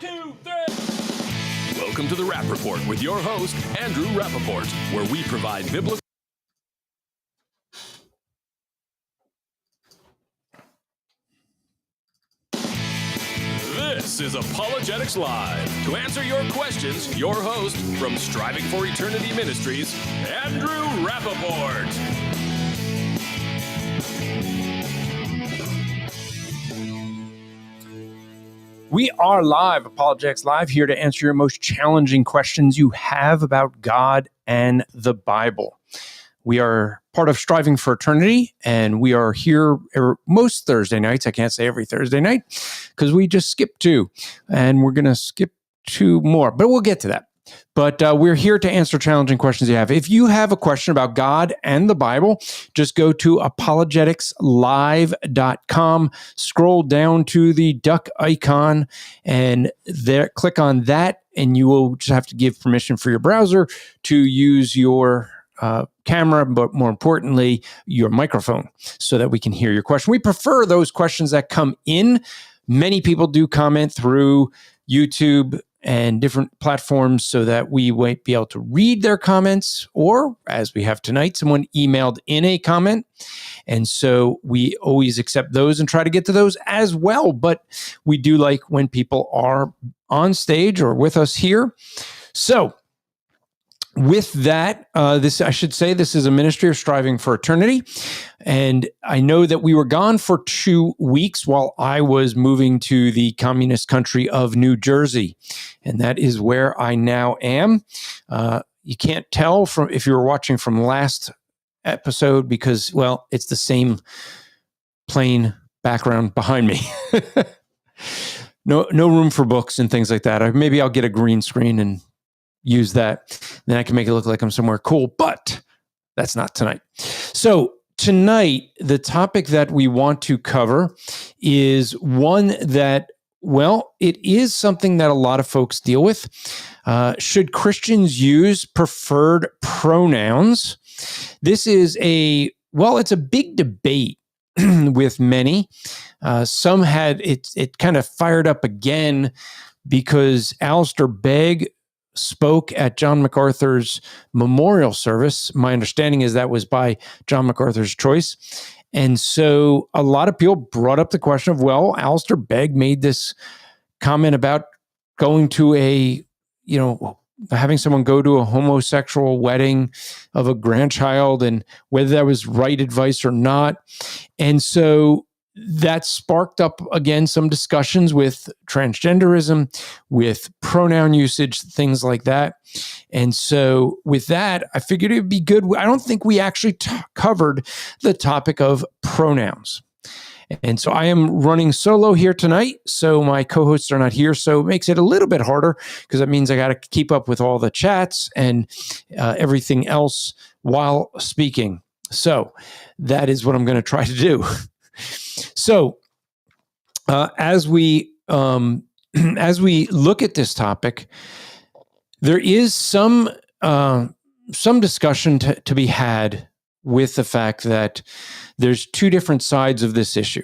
2, 3. Welcome to the Rap Report with your host, Andrew Rappaport, where we provide biblical. This is Apologetics Live. To answer your questions, your host from Striving for Eternity Ministries, Andrew Rappaport. We are live, Apologetics Live, here to answer your most challenging questions you have about God and the Bible. We are part of Striving for Eternity, and we are here most Thursday nights. I can't say every Thursday night because we just skipped 2, and we're going to skip 2 more, but we'll get to that. But we're here to answer challenging questions you have. If you have a question about God and the Bible, just go to apologeticslive.com, scroll down to the duck icon, and there click on that, and you will just have to give permission for your browser to use your camera, but more importantly, your microphone, so that we can hear your question. We prefer those questions that come in. Many people do comment through YouTube and different platforms so that we won't be able to read their comments, or as we have tonight, someone emailed in a comment. And so we always accept those and try to get to those as well. But we do like when people are on stage or with us here. So with that, this is a ministry of Striving for Eternity. And I know that we were gone for 2 weeks while I was moving to the communist country of New Jersey. And that is where I now am. You can't tell from if you were watching from last episode because, well, it's the same plain background behind me. No room for books and things like that. Maybe I'll get a green screen and use that. Then I can make it look like I'm somewhere cool, but that's not tonight. So tonight, the topic that we want to cover is one that, well, it is something that a lot of folks deal with. Should Christians use preferred pronouns? This is it's a big debate with many. Some had it kind of fired up again because Alistair Begg spoke at John MacArthur's memorial service. My understanding is that was by John MacArthur's choice. And so a lot of people brought up the question of, well, Alistair Begg made this comment about going to having someone go to a homosexual wedding of a grandchild and whether that was right advice or not. And so that sparked up, again, some discussions with transgenderism, with pronoun usage, things like that. And so with that, I figured it'd be good. I don't think we actually covered the topic of pronouns. And so I am running solo here tonight, so my co-hosts are not here, so it makes it a little bit harder because that means I got to keep up with all the chats and everything else while speaking. So that is what I'm going to try to do. So, as we look at this topic, there is some discussion to be had with the fact that there's 2 different sides of this issue.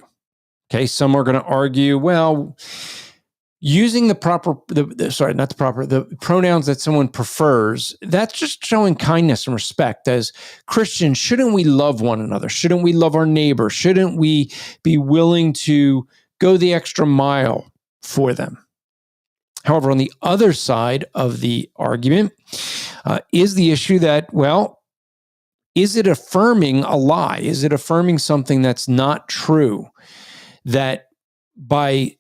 Okay, some are going to argue, well, using the pronouns that someone prefers, that's just showing kindness and respect. As Christians, shouldn't we love one another? Shouldn't we love our neighbor? Shouldn't we be willing to go the extra mile for them? However, on the other side of the argument is the issue that, well, is it affirming a lie? Is it affirming something that's not true? That by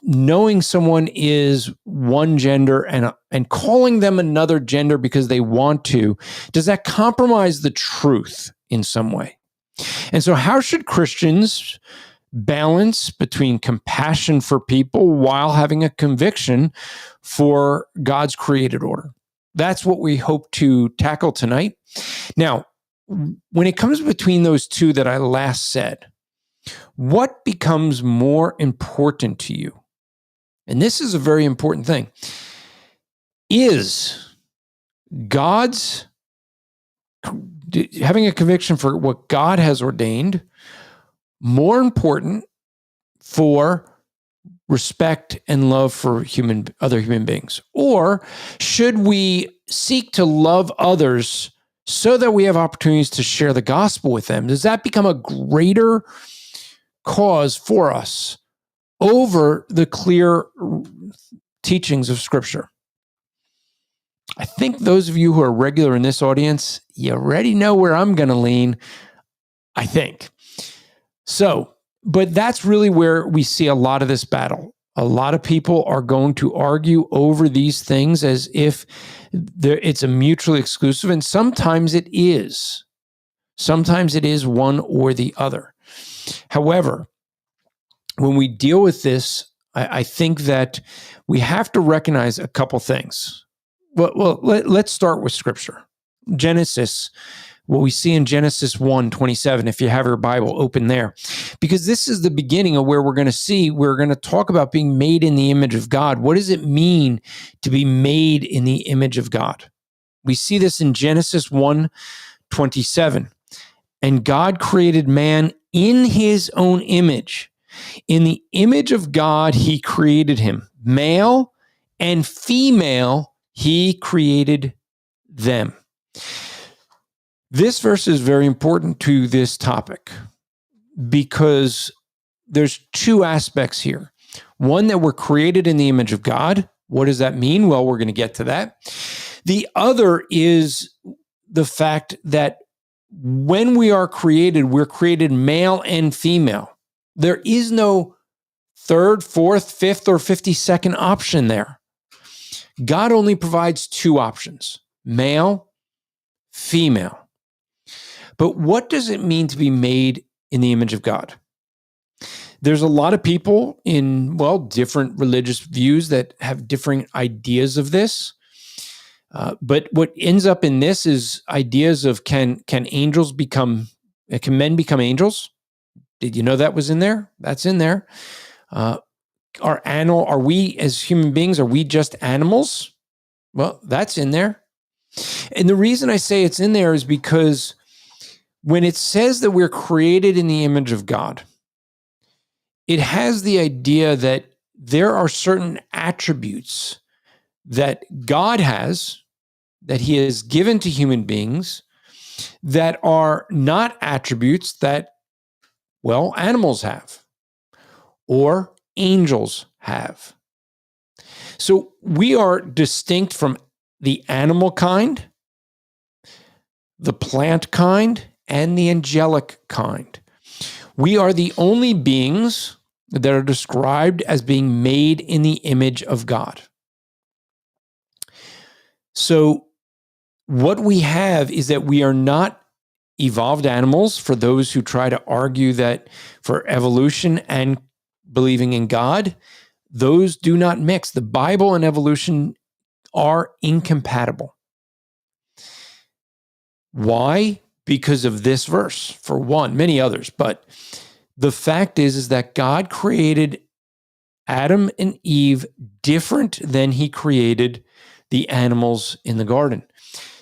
knowing someone is one gender and calling them another gender because they want to, does that compromise the truth in some way? And so how should Christians balance between compassion for people while having a conviction for God's created order? That's what we hope to tackle tonight. Now, when it comes between those 2 that I last said, what becomes more important to you? And this is a very important thing. Is God's having a conviction for what God has ordained more important for respect and love for other human beings? Or should we seek to love others so that we have opportunities to share the gospel with them? Does that become a greater cause for us over the clear teachings of Scripture? I think those of you who are regular in this audience, you already know where I'm going to lean, I think. So, but that's really where we see a lot of this battle. A lot of people are going to argue over these things as if it's a mutually exclusive, and sometimes it is. Sometimes it is one or the other. However, when we deal with this, I think that we have to recognize a couple things. Well, let's start with Scripture. Genesis, what we see in Genesis 1:27, if you have your Bible open there, because this is the beginning of where we're going to talk about being made in the image of God. What does it mean to be made in the image of God? We see this in Genesis 1:27. And God created man in his own image. In the image of God, he created him. Male and female, he created them. This verse is very important to this topic because there's two aspects here. One, that we're created in the image of God. What does that mean? Well, we're going to get to that. The other is the fact that when we are created, we're created male and female. There is no third, fourth, fifth, or 52nd option there. God only provides two options, male, female. But what does it mean to be made in the image of God? There's a lot of people in, different religious views that have different ideas of this. But what ends up in this is ideas of can men become angels? Did you know that was in there? That's in there. Are we as human beings, are we just animals? Well, that's in there. And the reason I say it's in there is because when it says that we're created in the image of God, it has the idea that there are certain attributes that God has, that he has given to human beings, that are not attributes that, animals have or angels have. So we are distinct from the animal kind, the plant kind, and the angelic kind. We are the only beings that are described as being made in the image of God. So what we have is that we are not evolved animals, for those who try to argue that for evolution and believing in God, those do not mix. The Bible and evolution are incompatible. Why? Because of this verse, for one, many others. But the fact is that God created Adam and Eve different than he created the animals in the garden.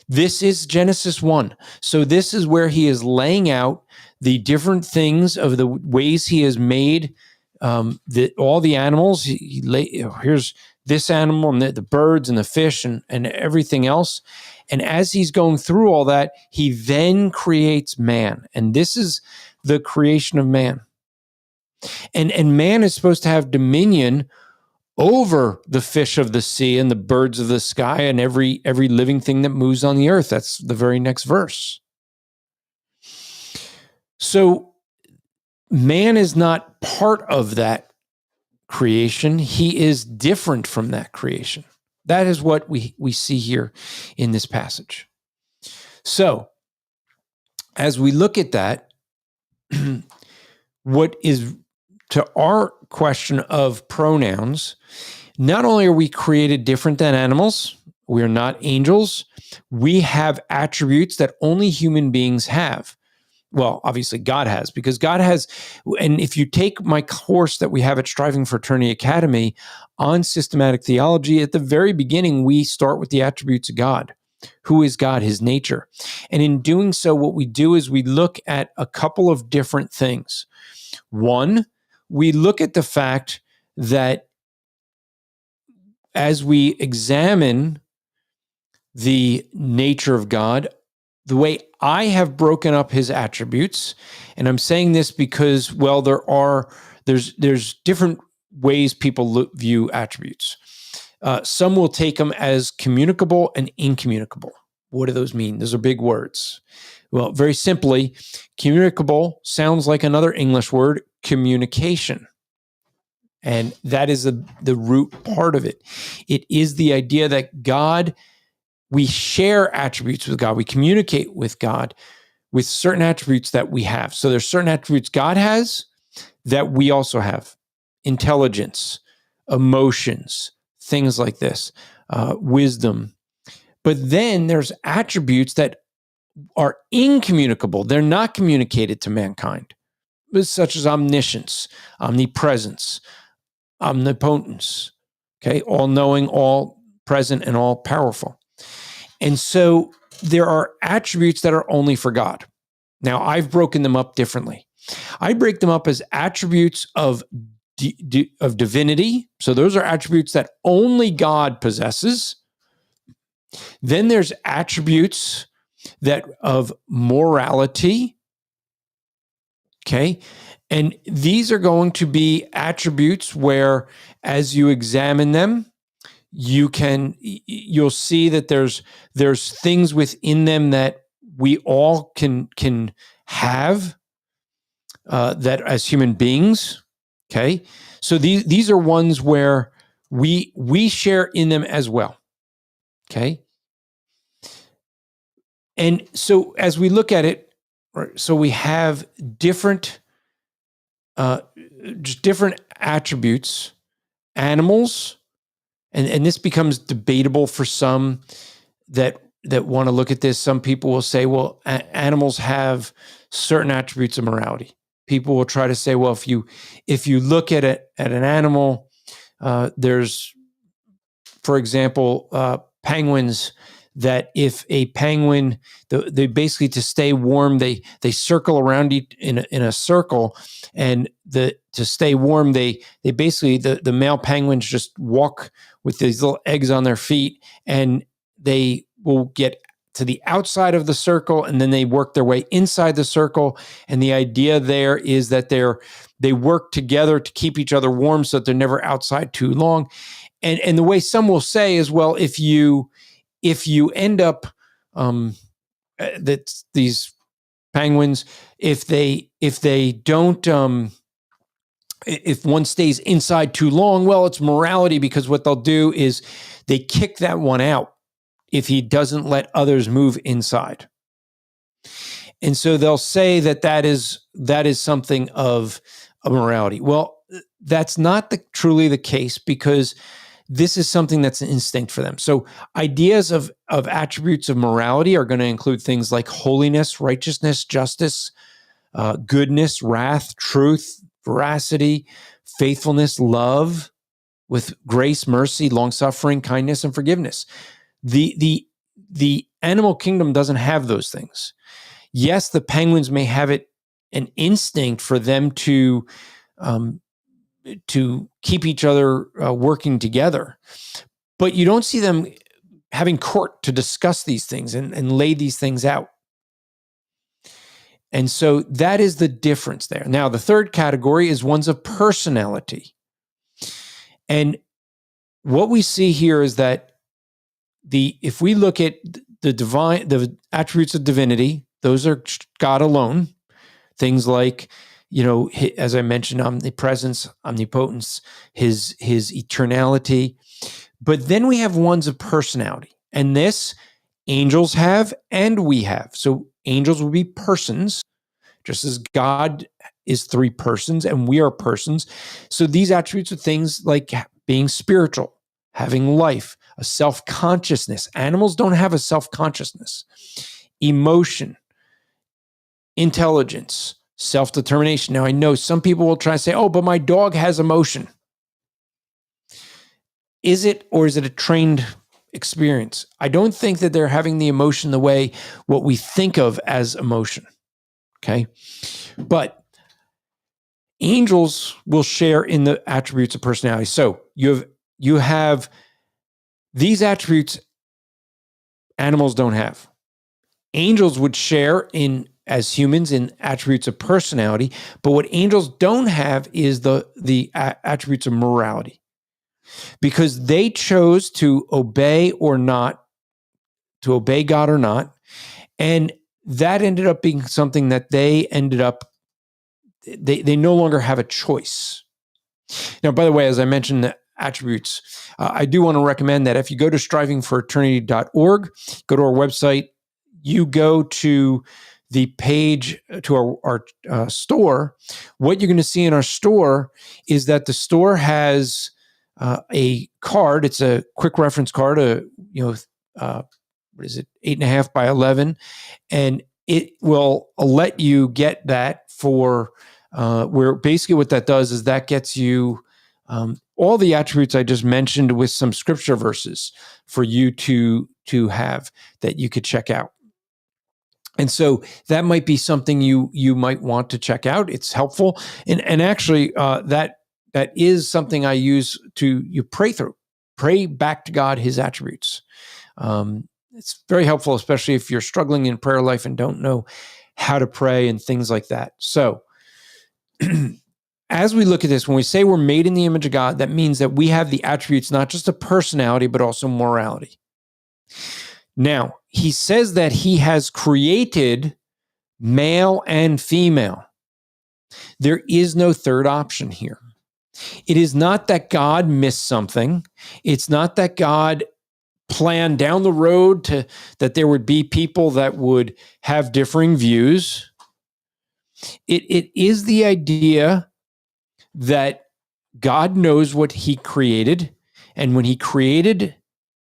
This is Genesis 1. So this is where he is laying out the different things of the ways he has made all the animals. Here's this animal and the birds and the fish and everything else. And as he's going through all that, he then creates man. And this is the creation of man. And man is supposed to have dominion over the fish of the sea and the birds of the sky and every living thing that moves on the earth. That's the very next verse. So man is not part of that creation. He is different from that creation. That is what we see here in this passage. So as we look at that, what is to our question of pronouns, not only are we created different than animals, we are not angels, we have attributes that only human beings have. Well, obviously God has, because God has, and if you take my course that we have at Striving for Eternity Academy on systematic theology, at the very beginning, we start with the attributes of God. Who is God? His nature. And in doing so, what we do is we look at a couple of different things. One, we look at the fact that as we examine the nature of God, the way I have broken up his attributes, and I'm saying this because, well, there's different ways people view attributes. Some will take them as communicable and incommunicable. What do those mean? Those are big words. Well, very simply, communicable sounds like another English word, communication. And that is the root part of it. It is the idea that God, we share attributes with God. We communicate with God with certain attributes that we have. So there's certain attributes God has that we also have. Intelligence, emotions, things like this, wisdom. But then there's attributes that are incommunicable. They're not communicated to mankind, such as omniscience, omnipresence, omnipotence, okay, all knowing, all present, and all powerful. And so there are attributes that are only for God. Now, I've broken them up differently. I break them up as attributes of divinity. So those are attributes that only God possesses. Then there's attributes that of morality. Okay. And these are going to be attributes where, as you examine them, you'll see that there's things within them that we all can have that as human beings. Okay. So these are ones where we share in them as well. Okay. And so as we look at it, so we have different attributes, animals, and this becomes debatable for some that want to look at this. Some people will say, well, animals have certain attributes of morality. People will try to say, well, if you look at an animal, there's, for example, penguins, that if a penguin, they basically, to stay warm, they circle around in a circle, and to stay warm, they basically, the male penguins just walk with these little eggs on their feet, and they will get to the outside of the circle, and then they work their way inside the circle. And the idea there is that they work together to keep each other warm so that they're never outside too long. And the way some will say is, well, if you end up that these penguins, if one stays inside too long, well, it's morality, because what they'll do is they kick that one out if he doesn't let others move inside. And so they'll say that is something of a morality. Well, that's not truly the case, because this is something that's an instinct for them. So ideas of attributes of morality are going to include things like holiness, righteousness, justice, goodness, wrath, truth, veracity, faithfulness, love, with grace, mercy, long-suffering, kindness, and forgiveness. The animal kingdom doesn't have those things. Yes, the penguins may have an instinct for them to keep each other working together, but you don't see them having court to discuss these things and lay these things out. And so that is the difference there. Now, the third category is ones of personality. And what we see here is that if we look at the attributes of divinity, those are God alone. Things like, as I mentioned, omnipresence, omnipotence, his eternality. But then we have ones of personality. And this, angels have and we have. So angels will be persons, just as God is three persons and we are persons. So these attributes are things like being spiritual, having life, a self-consciousness. Animals don't have a self-consciousness. Emotion, intelligence, self-determination. Now, I know some people will try to say, oh, but my dog has emotion. Is it, or is it a trained experience? I don't think that they're having the emotion the way what we think of as emotion. Okay. But Angels will share in the attributes of personality. So you have these attributes animals don't have. Angels would share in, as humans, in attributes of personality, but what angels don't have is the attributes of morality, because they chose to obey or not, to obey God or not, and that ended up being something that they no longer have a choice. Now, by the way, as I mentioned, the attributes, I do want to recommend that if you go to strivingforeternity.org, go to our website, you go to the page to our store, what you're going to see in our store is that the store has a card. It's a quick reference card, what is it, 8.5 by 11, and it will let you get that for where basically what that does is that gets you all the attributes I just mentioned with some scripture verses for you to have that you could check out. And so that might be something you might want to check out. It's helpful, and actually that is something I use to pray back to God His attributes. It's very helpful, especially if you're struggling in prayer life and don't know how to pray and things like that. So as we look at this, when we say we're made in the image of God, that means that we have the attributes, not just of personality, but also morality. Now, he says that he has created male and female. There is no third option here. It is not that God missed something. It's not that God planned down the road that there would be people that would have differing views. It is the idea that God knows what He created, and when He created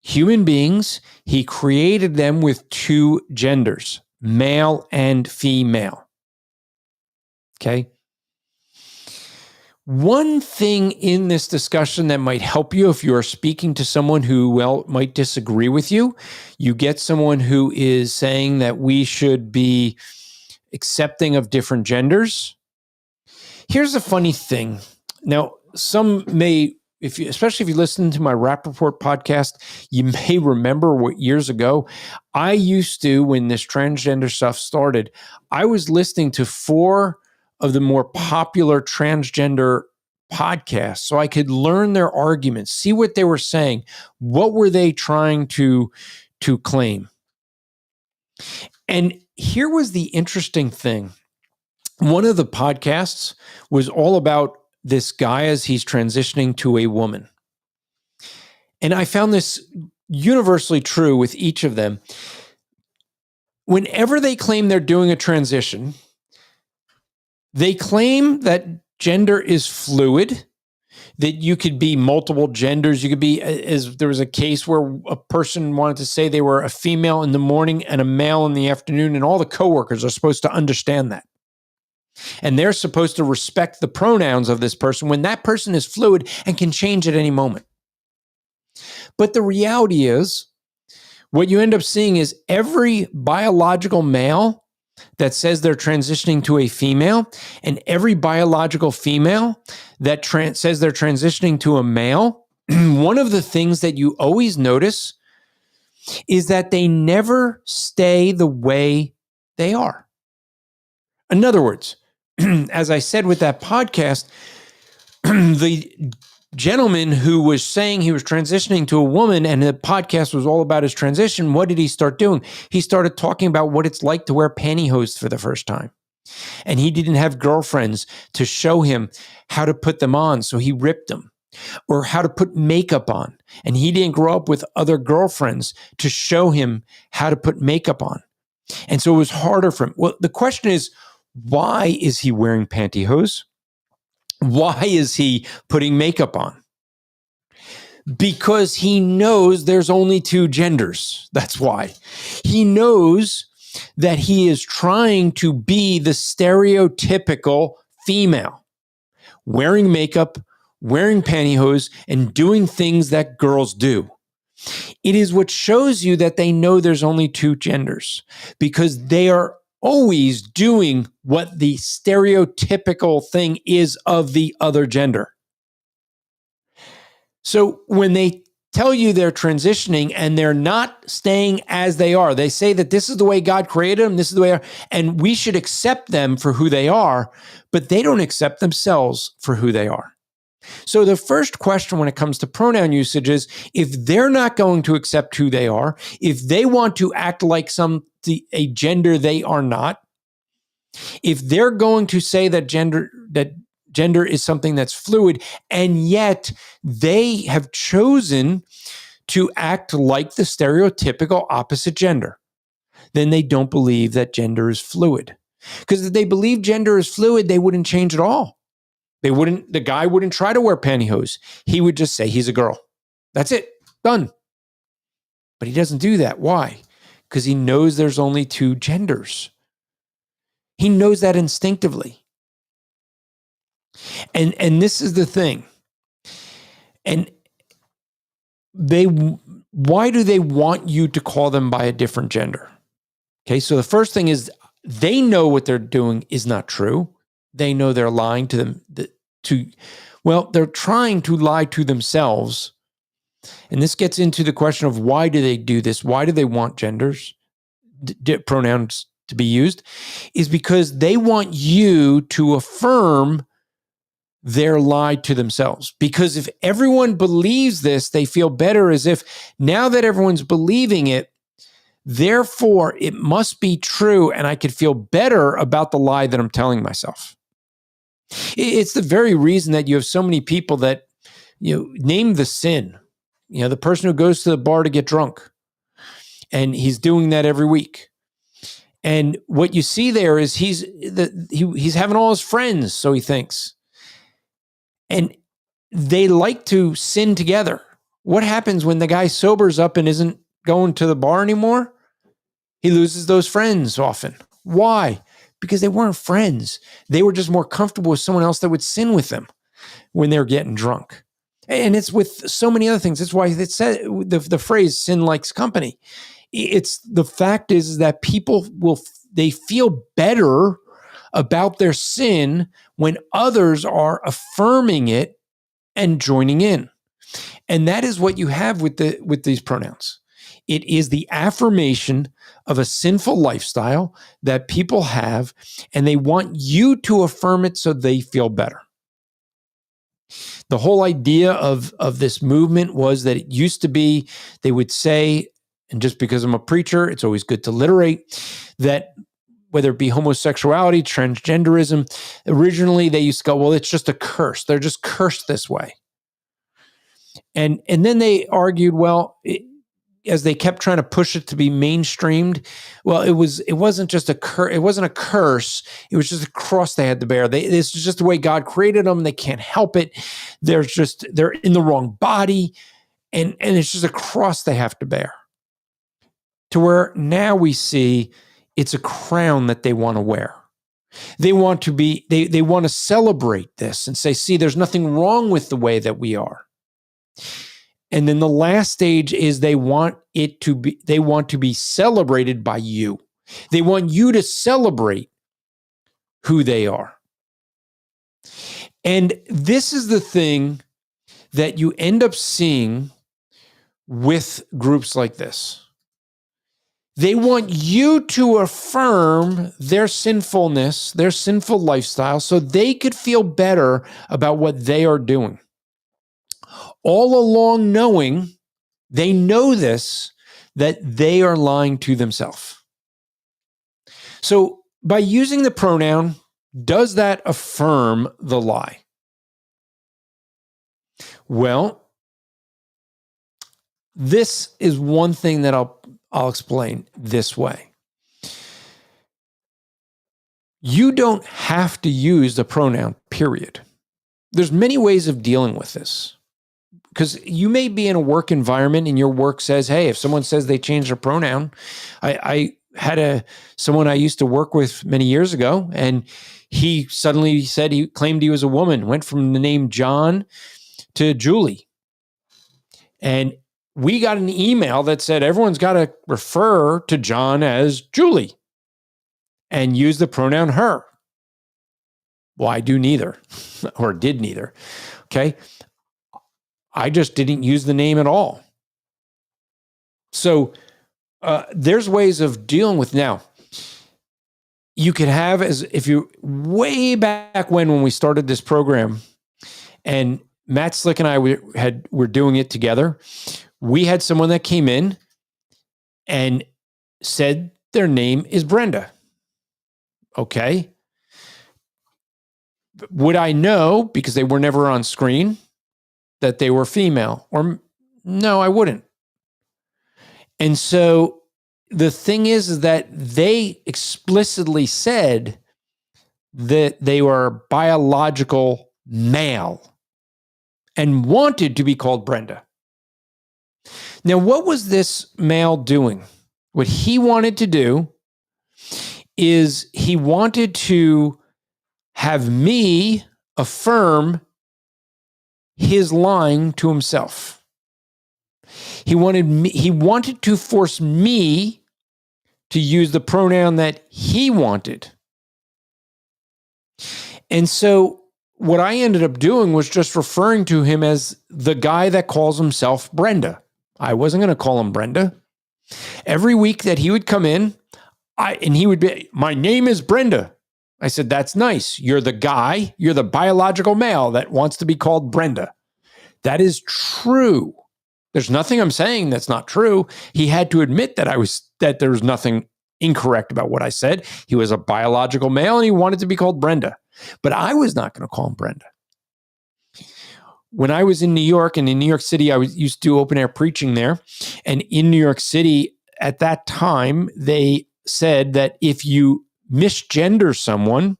human beings, He created them with two genders, male and female. Okay? One thing in this discussion that might help you if you are speaking to someone who, might disagree with you, you get someone who is saying that we should be accepting of different genders. Here's a funny thing. Now, some may, especially if you listen to my Rap Report podcast, you may remember what years ago, I used to, when this transgender stuff started, I was listening to 4 of the more popular transgender podcasts so I could learn their arguments, see what they were saying, what were they trying to claim. And here was the interesting thing. One of the podcasts was all about this guy as he's transitioning to a woman. And I found this universally true with each of them. Whenever they claim they're doing a transition, they claim that gender is fluid, that you could be multiple genders. You could be, as there was a case where a person wanted to say they were a female in the morning and a male in the afternoon, and all the coworkers are supposed to understand that. And they're supposed to respect the pronouns of this person when that person is fluid and can change at any moment. But the reality is, what you end up seeing is every biological male that says they're transitioning to a female, and every biological female that says they're transitioning to a male, one of the things that you always notice is that they never stay the way they are. In other words, as I said with that podcast, the gentleman who was saying he was transitioning to a woman and the podcast was all about his transition, what did he start doing? He started talking about what it's like to wear pantyhose for the first time. And he didn't have girlfriends to show him how to put them on, so he ripped them. Or how to put makeup on. And he didn't grow up with other girlfriends to show him how to put makeup on. And so it was harder for him. Well, the question is, why is he wearing pantyhose? Why is he putting makeup on? Because he knows there's only 2 genders. That's why. He knows that he is trying to be the stereotypical female, wearing makeup, wearing pantyhose, and doing things that girls do. It is what shows you that they know there's only 2 genders, because they are always doing what the stereotypical thing is of the other gender. So when they tell you they're transitioning and they're not staying as they are, they say that this is the way God created them, this is the way they are, and we should accept them for who they are, but they don't accept themselves for who they are. So the first question when it comes to pronoun usage is, if they're not going to accept who they are, if they want to act like a gender they are not, if they're going to say that gender is something that's fluid, and yet they have chosen to act like the stereotypical opposite gender, then they don't believe that gender is fluid. Because if they believe gender is fluid, they wouldn't change at all. The guy wouldn't try to wear pantyhose. He would just say he's a girl. That's it. Done. But he doesn't do that. Why? Because he knows there's only two genders. He knows that instinctively. And this is the thing. And why do they want you to call them by a different gender? Okay, so the first thing is they know what they're doing is not true. They know they're lying to them. They're trying to lie to themselves. And this gets into the question of, why do they do this? Why do they want pronouns to be used? Is because they want you to affirm their lie to themselves. Because if everyone believes this, they feel better, as if now that everyone's believing it, therefore it must be true, and I could feel better about the lie that I'm telling myself. It's the very reason that you have so many people that, name the sin. The person who goes to the bar to get drunk, and he's doing that every week. And what you see there is he's having all his friends, so he thinks. And they like to sin together. What happens when the guy sobers up and isn't going to the bar anymore? He loses those friends often. Why? Because they weren't friends. They were just more comfortable with someone else that would sin with them when they're getting drunk. And it's with so many other things. That's why it said the phrase "sin likes company." It's the fact is that people they feel better about their sin when others are affirming it and joining in. And that is what you have with these pronouns. It is the affirmation of a sinful lifestyle that people have, and they want you to affirm it so they feel better. The whole idea of this movement was that it used to be, they would say, and just because I'm a preacher, it's always good to literate, that whether it be homosexuality, transgenderism, originally they used to go, well, it's just a curse. They're just cursed this way. And then they argued, as they kept trying to push it to be mainstreamed, it wasn't just a curse. It wasn't a curse. It was just a cross they had to bear. This is just the way God created them. They can't help it. They're in the wrong body, and it's just a cross they have to bear. To where now we see it's a crown that they want to wear. They want to be. They want to celebrate this and say, "See, there's nothing wrong with the way that we are." And then the last stage is they want to be celebrated by you. They want you to celebrate who they are. And this is the thing that you end up seeing with groups like this. They want you to affirm their sinfulness, their sinful lifestyle, so they could feel better about what they are doing. All along knowing, they know this, that they are lying to themselves. So by using the pronoun, does that affirm the lie? Well, this is one thing that I'll explain this way. You don't have to use the pronoun, period. There's many ways of dealing with this. Because you may be in a work environment and your work says, hey, if someone says they change their pronoun, I had someone I used to work with many years ago, and he suddenly said he claimed he was a woman, went from the name John to Julie. And we got an email that said everyone's got to refer to John as Julie. and use the pronoun her. Well, I do neither, or did neither. Okay. I just didn't use the name at all. So there's ways of dealing with now. You could have, as if you way back when we started this program, and Matt Slick and I were doing it together. We had someone that came in and said their name is Brenda. Okay. Would I know, because they were never on screen, that they were female? Or no, I wouldn't. And so the thing is that they explicitly said that they were biological male and wanted to be called Brenda. Now, what was this male doing? What he wanted to do is he wanted to have me affirm his lying to himself. He wanted to force me to use the pronoun that he wanted. And so what I ended up doing was just referring to him as the guy that calls himself Brenda. I wasn't going to call him Brenda. Every week that he would come in, and he would be, my name is Brenda. I said, that's nice. You're the guy, you're the biological male that wants to be called Brenda. That is true. There's nothing I'm saying that's not true. He had to admit that there was nothing incorrect about what I said. He was a biological male and he wanted to be called Brenda. But I was not going to call him Brenda. When I was in New York, and in New York City, I used to do open air preaching there. And in New York City, at that time, they said that if you misgender someone,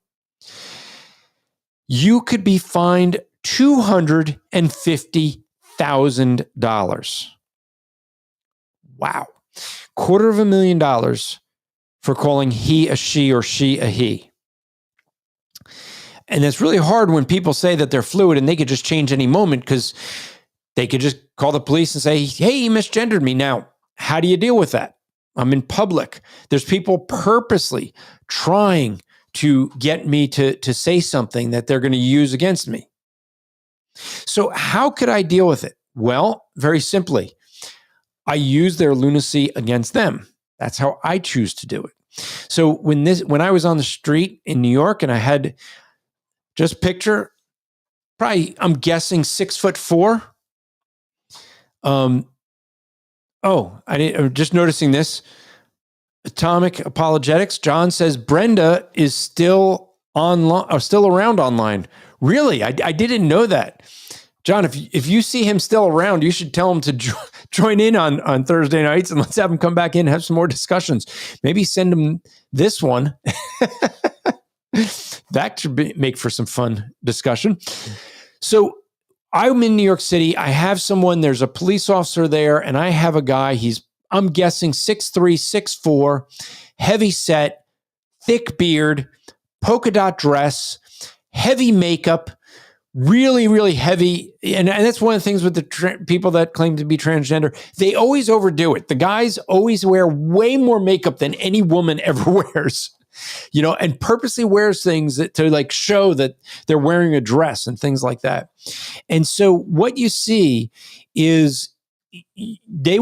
you could be fined $250,000. Wow. $250,000 for calling he a she or she a he. And it's really hard when people say that they're fluid and they could just change any moment, because they could just call the police and say, hey, he misgendered me. Now, how do you deal with that? I'm in public. There's people purposely trying to get me to say something that they're going to use against me. So how could I deal with it? Well, very simply, I use their lunacy against them. That's how I choose to do it. So when I was on the street in New York, and I had, just picture, probably, I'm guessing 6'4". I'm just noticing this. Atomic Apologetics. John says Brenda is still online, or still around online. Really? I didn't know that. John, if you see him still around, you should tell him to join in on Thursday nights, and let's have him come back in and have some more discussions. Maybe send him this one. That should make for some fun discussion. So I'm in New York City. I have someone, there's a police officer there, and I have a guy, I'm guessing 6'3", 6'4", heavy set, thick beard, polka dot dress, heavy makeup, really, really heavy. And that's one of the things with the people that claim to be transgender. They always overdo it. The guys always wear way more makeup than any woman ever wears. And purposely wears things to like show that they're wearing a dress and things like that. And so what you see is this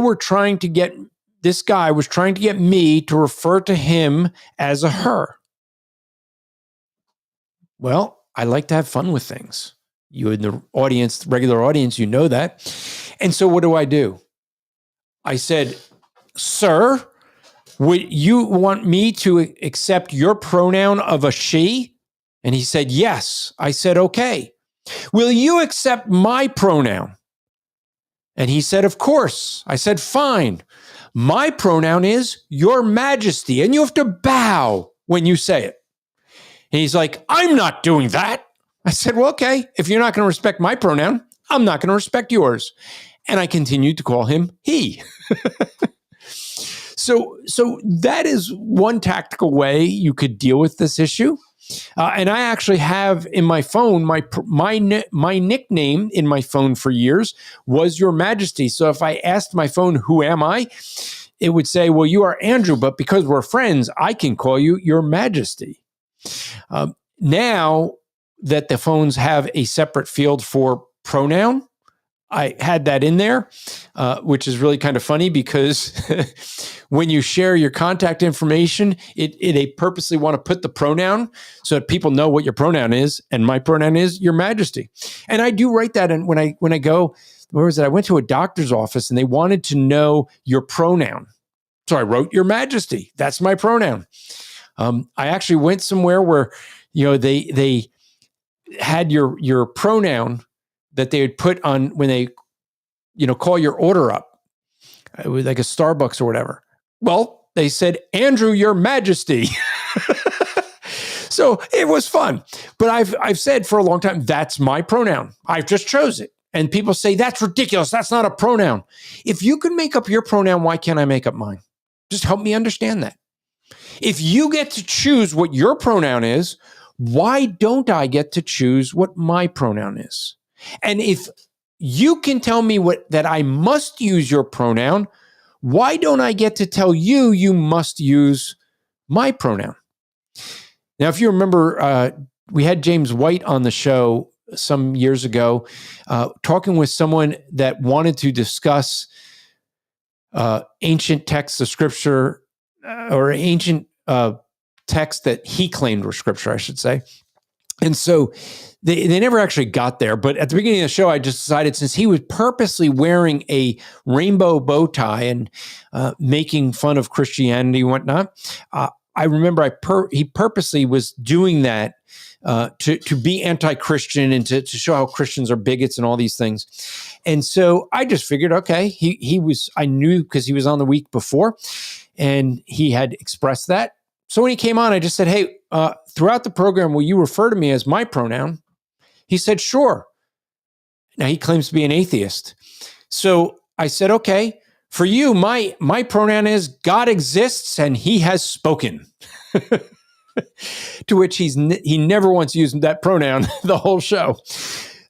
guy was trying to get me to refer to him as a her. Well, I like to have fun with things. You in the audience, regular audience, you know that. And so what do? I said, sir, would you want me to accept your pronoun of a she? And he said, yes. I said, okay. Will you accept my pronoun? And he said, of course. I said, fine. My pronoun is Your Majesty, and you have to bow when you say it. And he's like, I'm not doing that. I said, well, okay. If you're not going to respect my pronoun, I'm not going to respect yours. And I continued to call him he. So that is one tactical way you could deal with this issue. And I actually have in my phone, my nickname in my phone for years was Your Majesty. So if I asked my phone, who am I? it would say, well, you are Andrew, but because we're friends, I can call you Your Majesty. Now that the phones have a separate field for pronoun, I had that in there, which is really kind of funny because when you share your contact information, they purposely want to put the pronoun so that people know what your pronoun is. And my pronoun is Your Majesty. And I do write that in when I go, where was it? I went to a doctor's office and they wanted to know your pronoun. So I wrote Your Majesty. That's my pronoun. I actually went somewhere where, they had your pronoun that they would put on when they, call your order up. It was like a Starbucks or whatever. Well, they said, Andrew, Your Majesty. So it was fun. But I've said for a long time, that's my pronoun. I've just chose it. And people say, that's ridiculous. That's not a pronoun. If you can make up your pronoun, why can't I make up mine? Just help me understand that. If you get to choose what your pronoun is, why don't I get to choose what my pronoun is? And if you can tell me that I must use your pronoun, why don't I get to tell you must use my pronoun? Now, if you remember, we had James White on the show some years ago, talking with someone that wanted to discuss ancient texts of scripture or ancient texts that he claimed were scripture, I should say. And so they never actually got there. But at the beginning of the show, I just decided, since he was purposely wearing a rainbow bow tie and making fun of Christianity and whatnot, I remember he purposely was doing that to be anti-Christian and to show how Christians are bigots and all these things. And so I just figured, okay, I knew because he was on the week before and he had expressed that. So when he came on, I just said, hey, throughout the program, will you refer to me as my pronoun? He said, sure. Now he claims to be an atheist. So I said, okay, for you, my pronoun is God exists and he has spoken. To which he never once used that pronoun the whole show.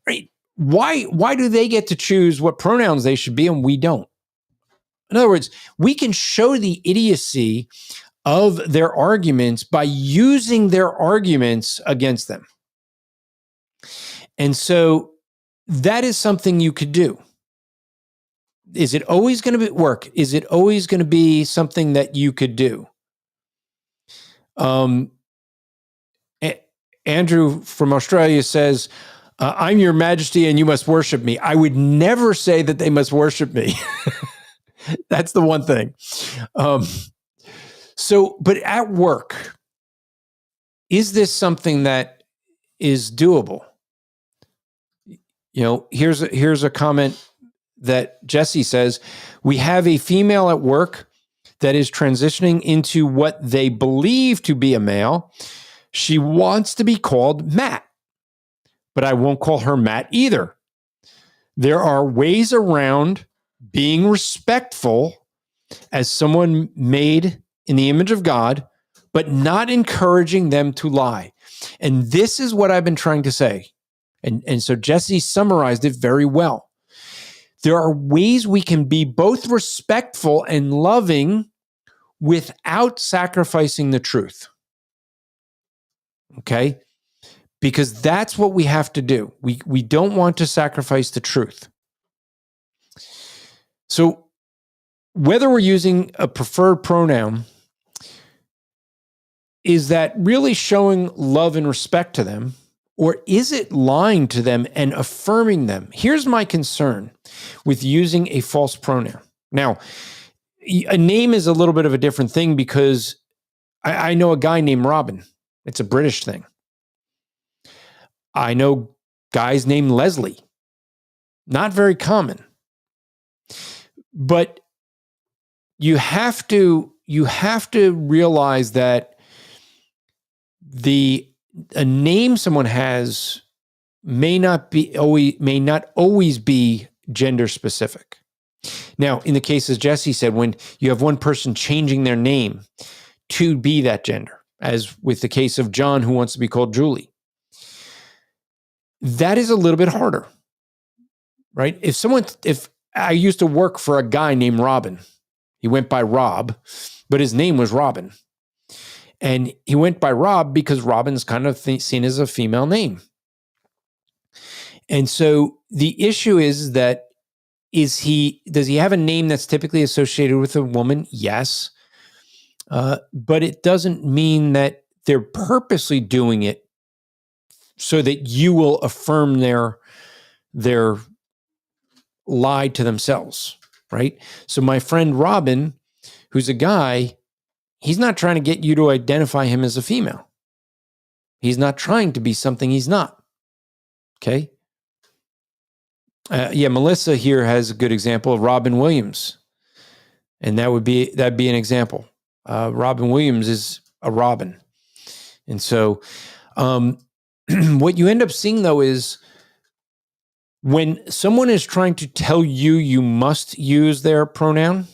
Right? Why do they get to choose what pronouns they should be and we don't? In other words, we can show the idiocy of their arguments by using their arguments against them. And so that is something you could do. Is it always going to work? Is it always going to be something that you could do? Andrew from Australia says, I'm Your Majesty and you must worship me. I would never say that they must worship me. That's the one thing. But at work, is this something that is doable? Here's a comment that Jesse says, we have a female at work that is transitioning into what they believe to be a male. She wants to be called Matt, but I won't call her Matt either. There are ways around being respectful as someone made in the image of God, but not encouraging them to lie. And this is what I've been trying to say. And so Jesse summarized it very well. There are ways we can be both respectful and loving without sacrificing the truth. Okay? Because that's what we have to do. We don't want to sacrifice the truth. So whether we're using a preferred pronoun, is that really showing love and respect to them? Or is it lying to them and affirming them? Here's my concern with using a false pronoun. Now, a name is a little bit of a different thing because I know a guy named Robin. It's a British thing. I know guys named Leslie. Not very common. But you have to realize that a name someone has may not always be gender specific. Now, in the case, as Jesse said, when you have one person changing their name to be that gender, as with the case of John, who wants to be called Julie, that is a little bit harder, right? If I used to work for a guy named Robin, He went by Rob, but his name was Robin. And he went by Rob because Robin's kind of seen as a female name. And so the issue is that does he have a name that's typically associated with a woman? Yes. But it doesn't mean that they're purposely doing it so that you will affirm their lie to themselves, right? So my friend Robin, who's a guy, he's not trying to get you to identify him as a female. He's not trying to be something he's not. Okay? Melissa here has a good example of Robin Williams. And that'd be an example. Robin Williams is a Robin. And so what you end up seeing, though, is when someone is trying to tell you you must use their pronoun,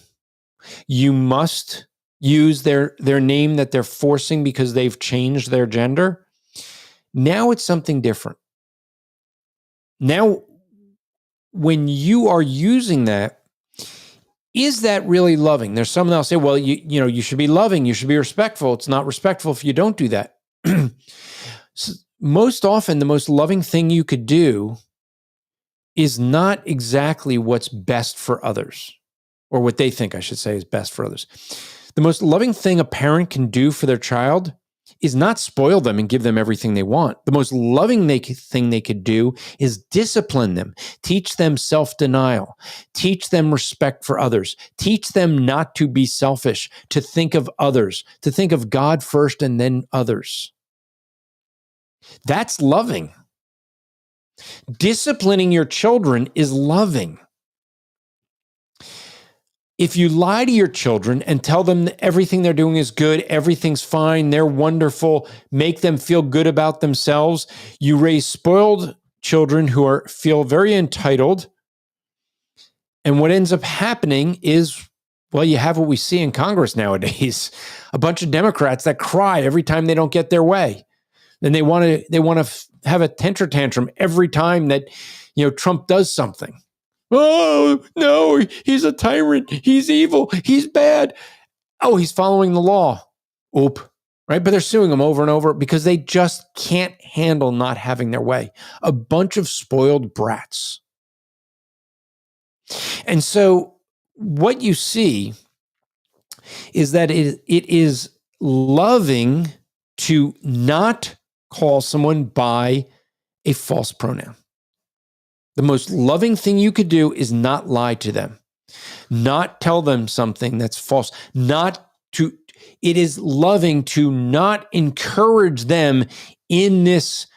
you must use their name that they're forcing because they've changed their gender, now it's something different. Now, when you are using that, is that really loving? There's someone else say, well, you should be loving, you should be respectful. It's not respectful if you don't do that. So most often, the most loving thing you could do is not exactly what's best for others, or what they think, I should say, is best for others. The most loving thing a parent can do for their child is not spoil them and give them everything they want. The most loving thing they could do is discipline them, teach them self-denial, teach them respect for others, teach them not to be selfish, to think of others, to think of God first and then others. That's loving. Disciplining your children is loving. If you lie to your children and tell them that everything they're doing is good, everything's fine, they're wonderful, make them feel good about themselves, you raise spoiled children who feel very entitled. And what ends up happening is, well, you have what we see in Congress nowadays, a bunch of Democrats that cry every time they don't get their way. And they want to have a tantrum every time that, Trump does something. Oh, no, he's a tyrant. He's evil. He's bad. Oh, he's following the law. Oop. Right? But they're suing him over and over because they just can't handle not having their way. A bunch of spoiled brats. And so what you see is that it is loving to not call someone by a false pronoun. The most loving thing you could do is not lie to them, not tell them something that's false, it is loving to not encourage them in this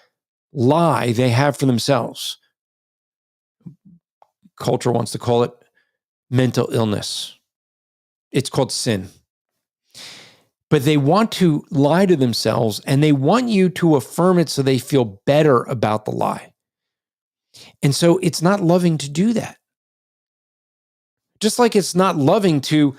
lie they have for themselves. Culture wants to call it mental illness. It's called sin. But they want to lie to themselves and they want you to affirm it so they feel better about the lie. And so it's not loving to do that. Just like it's not loving to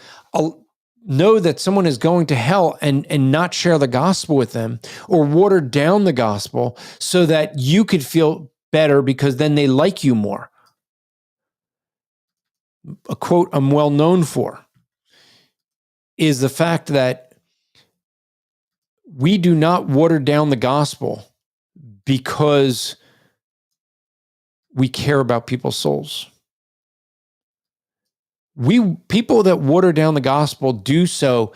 know that someone is going to hell and not share the gospel with them or water down the gospel so that you could feel better because then they like you more. A quote I'm well known for is the fact that we do not water down the gospel because we care about people's souls. People that water down the gospel do so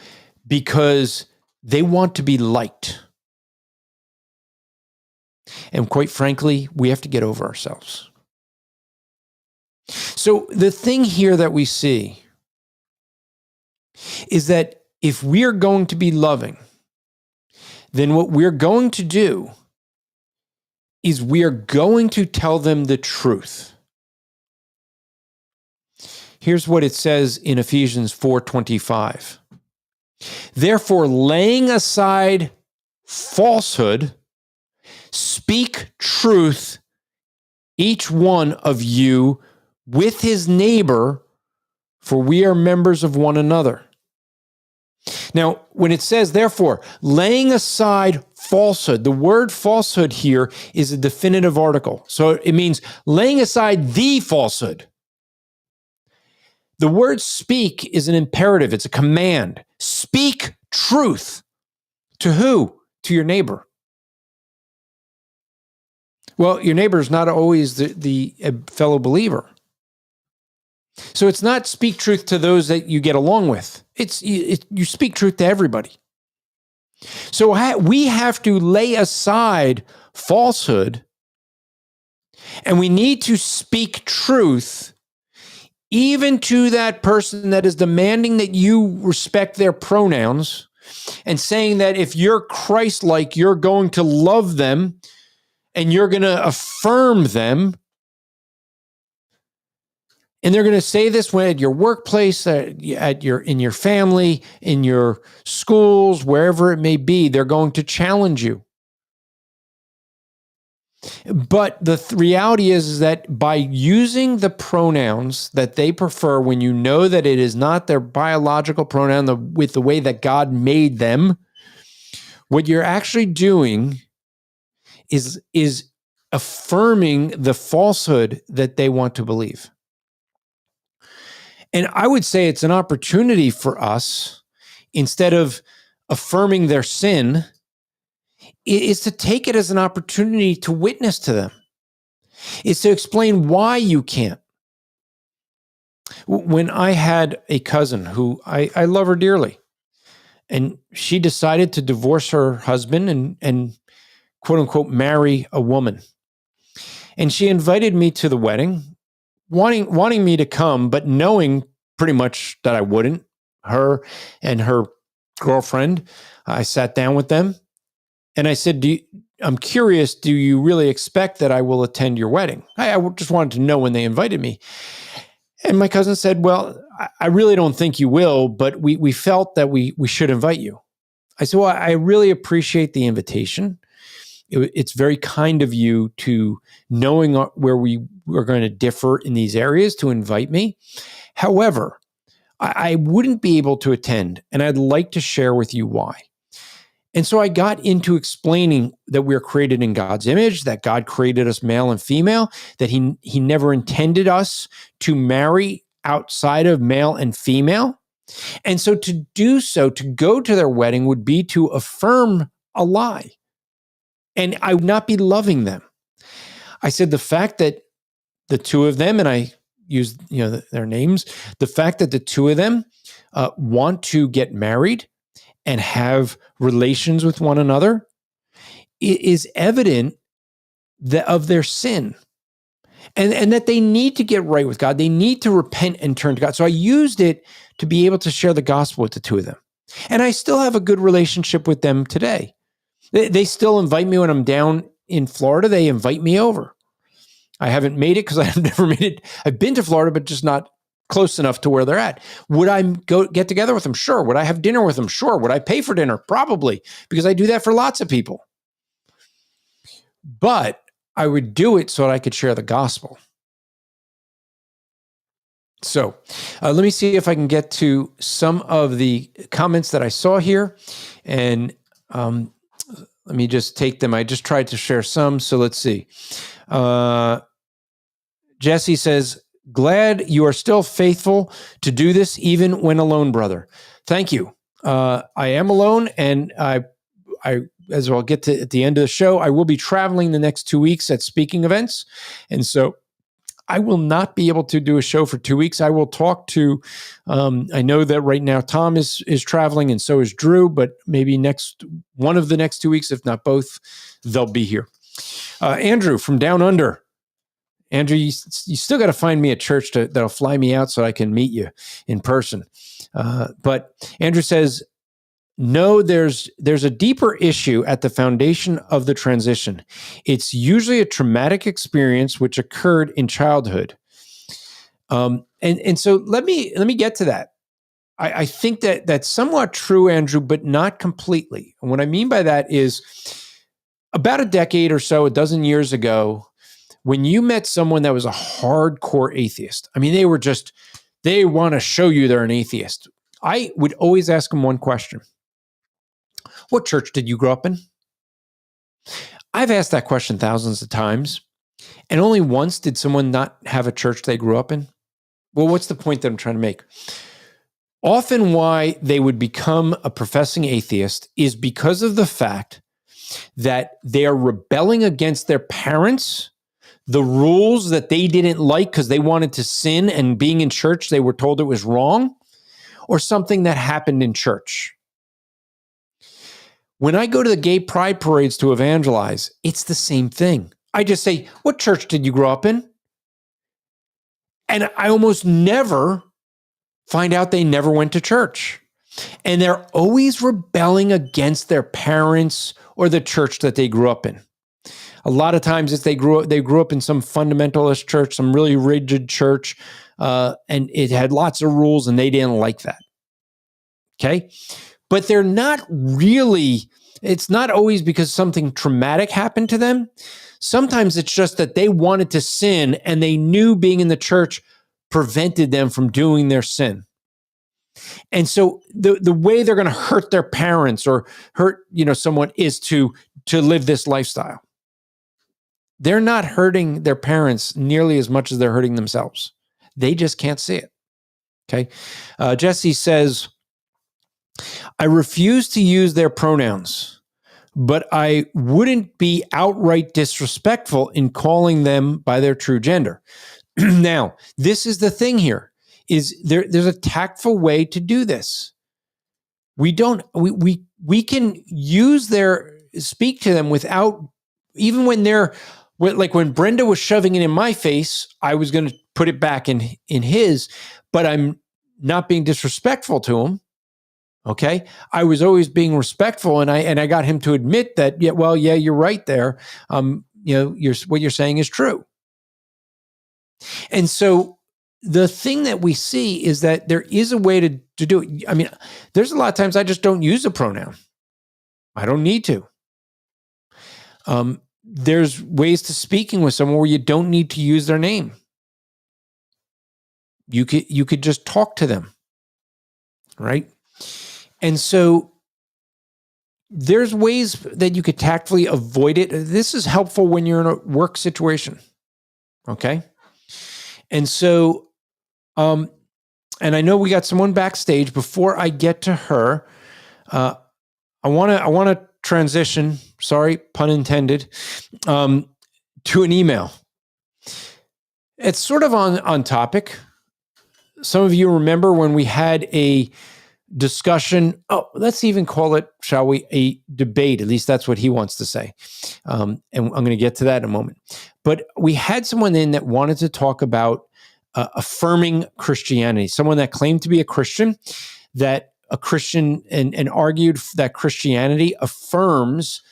because they want to be liked. And quite frankly, we have to get over ourselves. So the thing here that we see is that if we are going to be loving, then what we're going to do is we are going to tell them the truth. Here's what it says in Ephesians 4:25. Therefore, laying aside falsehood, speak truth, each one of you with his neighbor, for we are members of one another. Now, when it says, therefore, laying aside falsehood, the word falsehood here is a definitive article. So it means laying aside the falsehood. The word speak is an imperative. It's a command. Speak truth. To who? To your neighbor. Well, your neighbor is not always the fellow believer. So it's not speak truth to those that you get along with. You speak truth to everybody. So we have to lay aside falsehood, and we need to speak truth even to that person that is demanding that you respect their pronouns and saying that if you're Christlike, you're going to love them and you're going to affirm them. And they're going to say this when at your workplace, in your family, in your schools, wherever it may be, they're going to challenge you. But the reality is that by using the pronouns that they prefer, when you know that it is not their biological pronoun with the way that God made them, what you're actually doing is affirming the falsehood that they want to believe. And I would say it's an opportunity for us, instead of affirming their sin, is to take it as an opportunity to witness to them. It's to explain why you can't. When I had a cousin who I love her dearly, and she decided to divorce her husband and quote unquote marry a woman. And she invited me to the wedding, wanting me to come, but knowing pretty much that I wouldn't. Her and her girlfriend, I sat down with them and I said, I'm curious, do you really expect that I will attend your wedding? I just wanted to know when they invited me. And my cousin said, well, I really don't think you will, but we felt that we should invite you. I said, well, I really appreciate the invitation. It's very kind of you to, knowing where we are going to differ in these areas, to invite me. However, I wouldn't be able to attend, and I'd like to share with you why. And so I got into explaining that we're created in God's image, that God created us male and female, that he never intended us to marry outside of male and female. And so to do so, to go to their wedding, would be to affirm a lie. And I would not be loving them. I said the fact that the two of them, and I used their names, the fact that the two of them want to get married and have relations with one another is evident of their sin. And that they need to get right with God. They need to repent and turn to God. So I used it to be able to share the gospel with the two of them. And I still have a good relationship with them today. They still invite me when I'm down in Florida. They invite me over. I haven't made it because I've never made it. I've been to Florida, but just not close enough to where they're at. Would I go get together with them? Sure. Would I have dinner with them? Sure. Would I pay for dinner? Probably, because I do that for lots of people. But I would do it so that I could share the gospel. So let me see if I can get to some of the comments that I saw here. And let me just take them. I just tried to share some. So let's see. Jesse says, glad you are still faithful to do this even when alone, brother. Thank you. I am alone, and I as I'll get to at the end of the show, I will be traveling the next 2 weeks at speaking events. And so I will not be able to do a show for 2 weeks. I will talk to, I know that right now Tom is traveling, and so is Drew, but maybe one of the next 2 weeks, if not both, they'll be here. Andrew from Down Under. Andrew, you still got to find me a church that'll fly me out so I can meet you in person. But Andrew says, no, there's a deeper issue at the foundation of the transition. It's usually a traumatic experience which occurred in childhood. And so let me get to that. I think that's somewhat true, Andrew, but not completely. And what I mean by that is, about a decade or so, a dozen years ago, when you met someone that was a hardcore atheist, I mean, they want to show you they're an atheist. I would always ask them one question. What church did you grow up in? I've asked that question thousands of times, and only once did someone not have a church they grew up in. Well, what's the point that I'm trying to make? Often why they would become a professing atheist is because of the fact that they are rebelling against their parents, the rules that they didn't like because they wanted to sin, and being in church, they were told it was wrong, or something that happened in church. When I go to the gay pride parades to evangelize, it's the same thing. I just say, what church did you grow up in? And I almost never find out they never went to church. And they're always rebelling against their parents or the church that they grew up in. A lot of times if they grew up in some fundamentalist church, some really rigid church, and it had lots of rules and they didn't like that. Okay? But they're not really, it's not always because something traumatic happened to them. Sometimes it's just that they wanted to sin and they knew being in the church prevented them from doing their sin. And so the way they're going to hurt their parents or hurt, someone is to live this lifestyle. They're not hurting their parents nearly as much as they're hurting themselves. They just can't see it. Okay. Jesse says, I refuse to use their pronouns, but I wouldn't be outright disrespectful in calling them by their true gender. Now, this is the thing here. There's a tactful way to do this. We can speak to them without, even when they're, like when Brenda was shoving it in my face, I was going to put it back in his, but I'm not being disrespectful to him. Okay. I was always being respectful, and I got him to admit that, yeah, you're right there. What you're saying is true. And so the thing that we see is that there is a way to do it. I mean, there's a lot of times I just don't use a pronoun. I don't need to. There's ways to speaking with someone where you don't need to use their name. You could just talk to them, right? And so there's ways that you could tactfully avoid it. This is helpful when you're in a work situation, okay? And so, and I know we got someone backstage. Before I get to her, I want to transition, sorry, pun intended, to an email. It's sort of on topic. Some of you remember when we had a discussion, let's even call it, shall we, a debate. At least that's what he wants to say. And I'm going to get to that in a moment. But we had someone in that wanted to talk about affirming Christianity, someone that claimed to be a Christian, that a Christian, and argued that Christianity affirms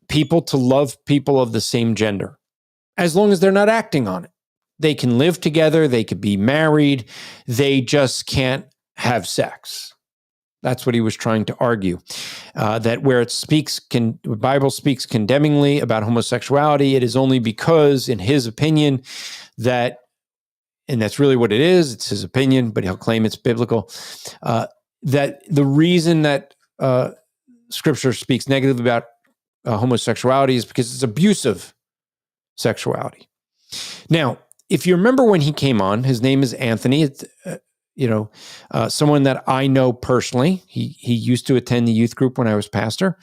people to love people of the same gender, as long as they're not acting on it. They can live together, they could be married, they just can't have sex. That's what he was trying to argue. That where the Bible speaks condemningly about homosexuality, it is only because, in his opinion, that, and that's really what it is, it's his opinion, but he'll claim it's biblical, that the reason that Scripture speaks negatively about homosexuality is because it's abusive sexuality. Now, if you remember when he came on, his name is Anthony. It's, someone that I know personally. He used to attend the youth group when I was pastor.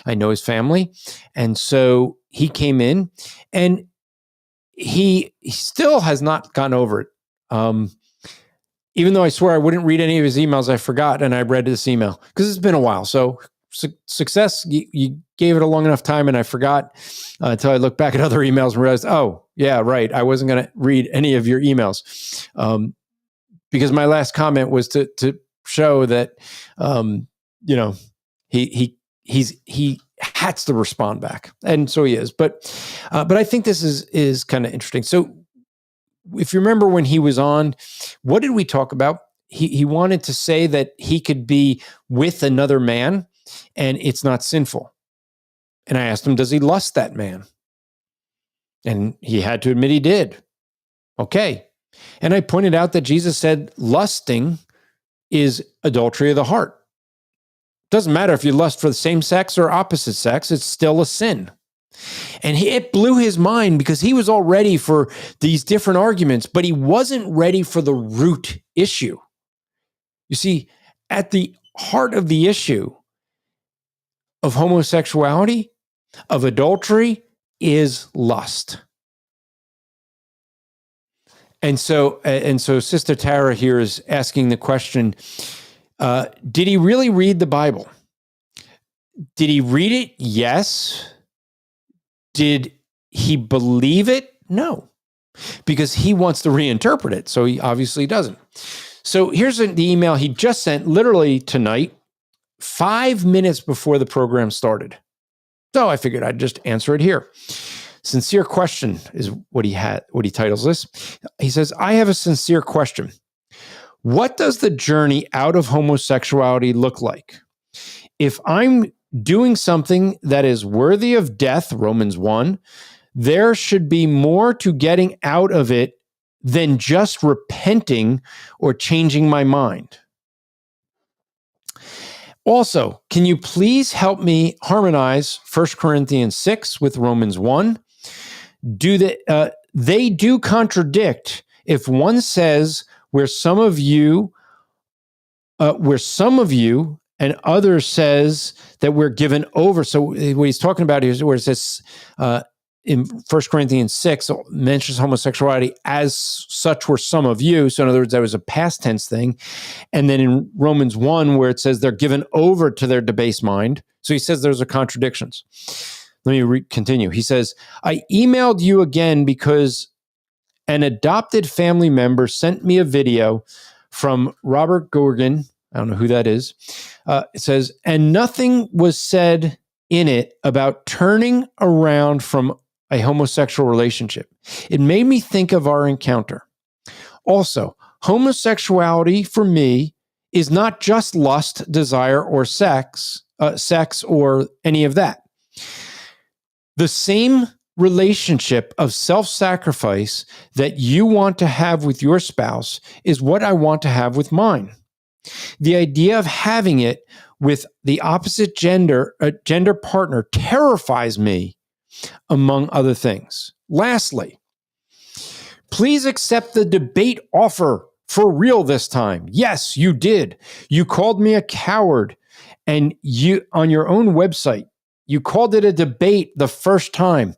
I know his family. And so he came in, and he still has not gotten over it. Even though I swear I wouldn't read any of his emails, I forgot, and I read this email because it's been a while. So success, you gave it a long enough time, and I forgot until I looked back at other emails and realized, oh, yeah, right. I wasn't going to read any of your emails. Because my last comment was to show that, he has to respond back, and so he is. But I think this is kind of interesting. So, if you remember when he was on, what did we talk about? He wanted to say that he could be with another man, and it's not sinful. And I asked him, does he lust that man? And he had to admit he did. Okay. And I pointed out that Jesus said lusting is adultery of the heart. Doesn't matter if you lust for the same sex or opposite sex, it's still a sin. And it blew his mind because he was all ready for these different arguments, but he wasn't ready for the root issue. You see, at the heart of the issue of homosexuality, of adultery, is lust. And so Sister Tara here is asking the question, did he really read the Bible? Did he read it? Yes. Did he believe it? No, because he wants to reinterpret it. So he obviously doesn't. So here's the email he just sent literally tonight, 5 minutes before the program started. So I figured I'd just answer it here. Sincere question is what he titles this. He says, I have a sincere question. What does the journey out of homosexuality look like? If I'm doing something that is worthy of death, Romans 1, there should be more to getting out of it than just repenting or changing my mind. Also, can you please help me harmonize 1 Corinthians 6 with Romans 1? They do contradict if one says where some of you and others says that we're given over. So what he's talking about is where it says in 1 Corinthians 6 mentions homosexuality as such were some of you. So in other words, that was a past tense thing. And then in Romans 1 where it says they're given over to their debased mind. So he says there's a contradictions. Let me continue. He says, I emailed you again because an adopted family member sent me a video from Robert Gorgon. I don't know who that is. It says, and nothing was said in it about turning around from a homosexual relationship. It made me think of our encounter. Also, homosexuality for me is not just lust, desire, or sex or any of that. The same relationship of self-sacrifice that you want to have with your spouse is what I want to have with mine. The idea of having it with the opposite gender partner terrifies me, among other things. Lastly, please accept the debate offer for real this time. Yes, you did. You called me a coward, and you on your own website, you called it a debate the first time,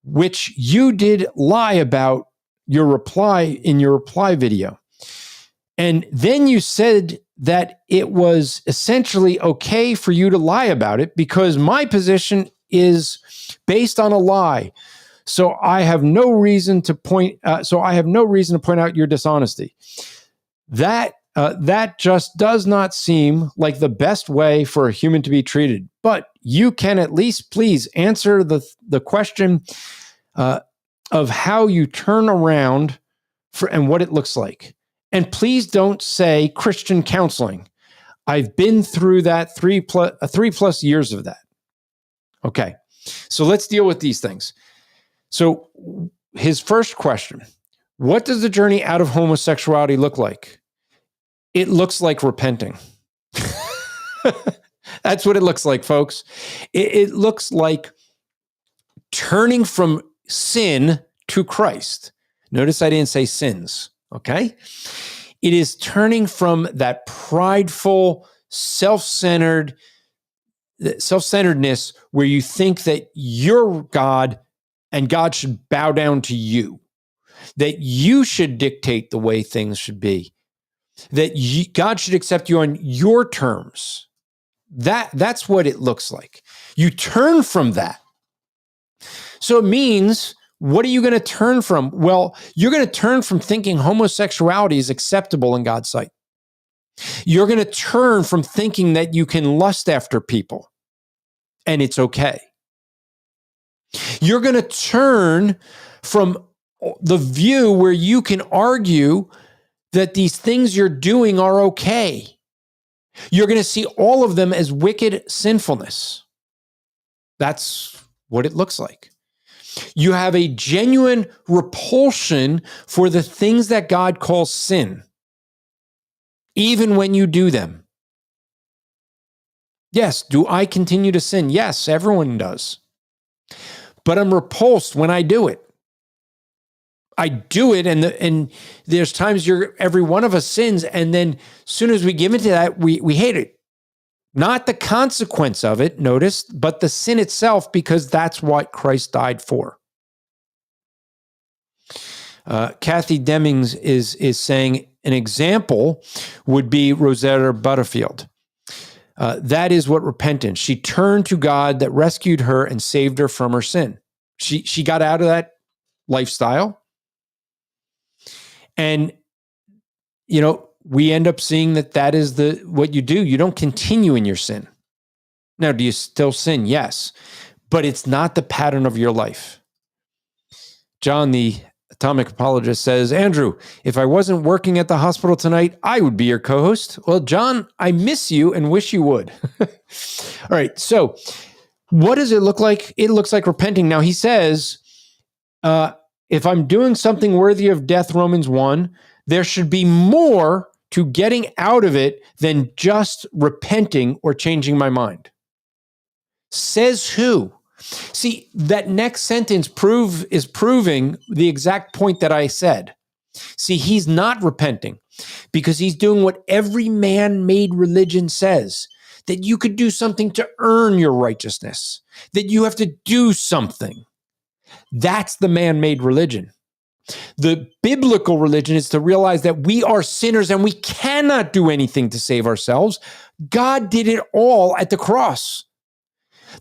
which you did lie about in your reply video. And then you said that it was essentially okay for you to lie about it because my position is based on a lie. So I have no reason to point out your dishonesty. That just does not seem like the best way for a human to be treated. But you can at least please answer the question of how you turn around and what it looks like. And please don't say Christian counseling. I've been through that 3+ years of that. Okay, so let's deal with these things. So his first question, what does the journey out of homosexuality look like? It looks like repenting. That's what it looks like, folks. It looks like turning from sin to Christ. Notice I didn't say sins, okay? It is turning from that prideful, self-centeredness where you think that you're God and God should bow down to you, that you should dictate the way things should be, that God should accept you on your terms. That's what it looks like. You turn from that. So it means, what are you going to turn from? Well, you're going to turn from thinking homosexuality is acceptable in God's sight. You're going to turn from thinking that you can lust after people and it's okay. You're going to turn from the view where you can argue that these things you're doing are okay. You're going to see all of them as wicked sinfulness. That's what it looks like. You have a genuine repulsion for the things that God calls sin, even when you do them. Yes, do I continue to sin? Yes, everyone does. but I'm repulsed when I do it. I do it, and there's times every one of us sins, and then as soon as we give into that, we hate it. Not the consequence of it, notice, but the sin itself, because that's what Christ died for. Kathy Demings is saying an example would be Rosetta Butterfield. That is what repentance. She turned to God that rescued her and saved her from her sin. She got out of that lifestyle. And, we end up seeing that is what you do. You don't continue in your sin. Now, do you still sin? Yes. But it's not the pattern of your life. John, the Atomic Apologist, says, Andrew, if I wasn't working at the hospital tonight, I would be your co-host. Well, John, I miss you and wish you would. All right. So what does it look like? It looks like repenting. Now, he says, if I'm doing something worthy of death, Romans 1, there should be more to getting out of it than just repenting or changing my mind. Says who? See, that next sentence is proving the exact point that I said. See, he's not repenting because he's doing what every man-made religion says, that you could do something to earn your righteousness, that you have to do something. That's the man-made religion. The biblical religion is to realize that we are sinners and we cannot do anything to save ourselves. God did it all at the cross.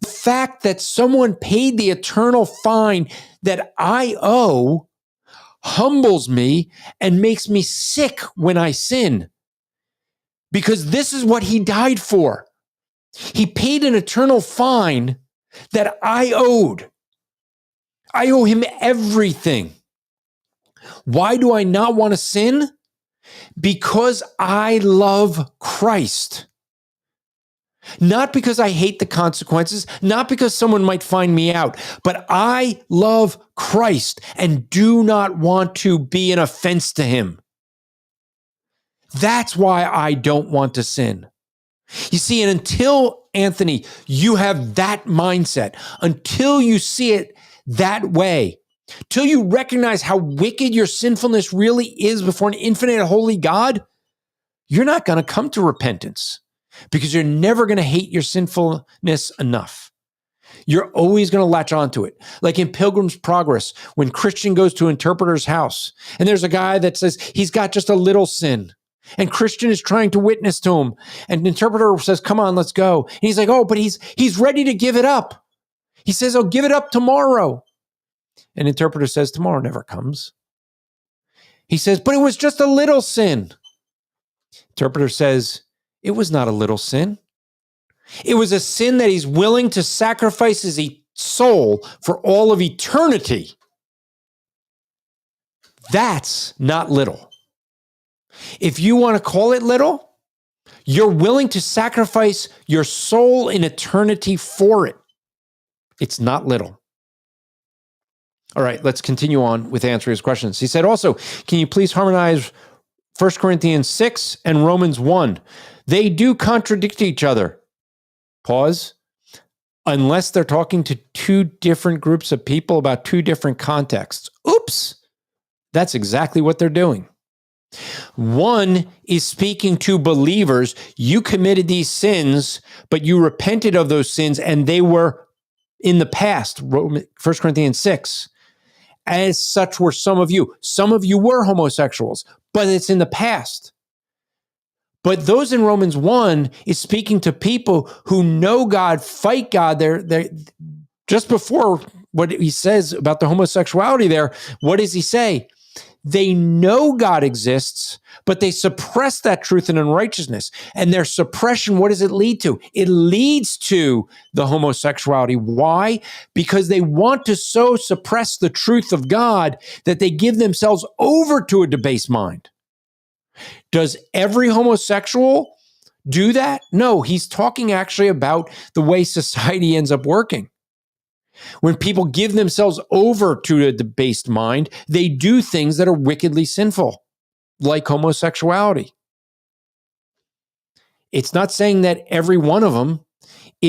The fact that someone paid the eternal fine that I owe humbles me and makes me sick when I sin. Because this is what he died for. He paid an eternal fine that I owed. I owe him everything. Why do I not want to sin? Because I love Christ. Not because I hate the consequences, not because someone might find me out, but I love Christ and do not want to be an offense to him. That's why I don't want to sin. You see, and until, Anthony, you have that mindset, until you see it that way, till you recognize how wicked your sinfulness really is before an infinite holy God, you're not going to come to repentance because you're never going to hate your sinfulness enough. You're always going to latch onto it. Like in Pilgrim's Progress, when Christian goes to Interpreter's house and there's a guy that says he's got just a little sin and Christian is trying to witness to him and Interpreter says, come on, let's go. And he's like, oh, but he's ready to give it up. He says, oh, give it up tomorrow. And Interpreter says, tomorrow never comes. He says, but it was just a little sin. Interpreter says, it was not a little sin. It was a sin that he's willing to sacrifice his soul for all of eternity. That's not little. If you want to call it little, you're willing to sacrifice your soul in eternity for it. It's not little. All right, let's continue on with answering his questions. He said also, can you please harmonize 1 Corinthians 6 and Romans 1? They do contradict each other. Pause. Unless they're talking to two different groups of people about two different contexts. Oops. That's exactly what they're doing. One is speaking to believers. You committed these sins, but you repented of those sins, and they were in the past. 1 Corinthians 6. As such were some of you. Some of you were homosexuals, but it's in the past. But those in Romans 1 is speaking to people who know God, fight God. They're just before what he says about the homosexuality there, what does he say? They know God exists, but they suppress that truth in unrighteousness. And their suppression, what does it lead to? It leads to the homosexuality. Why? Because they want to so suppress the truth of God that they give themselves over to a debased mind. Does every homosexual do that? No, he's talking actually about the way society ends up working. When people give themselves over to a debased mind, they do things that are wickedly sinful, like homosexuality. It's not saying that every one of them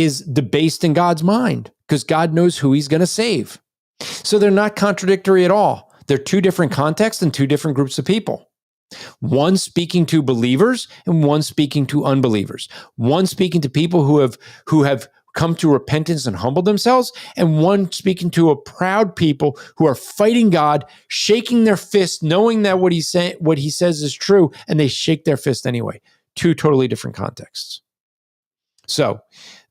is debased in God's mind because God knows who he's going to save. So they're not contradictory at all. They're two different contexts and two different groups of people. One speaking to believers and one speaking to unbelievers. One speaking to people who have come to repentance and humbled themselves, and one speaking to a proud people who are fighting God, shaking their fist, knowing that what he says is true, and they shake their fist anyway. Two totally different contexts. So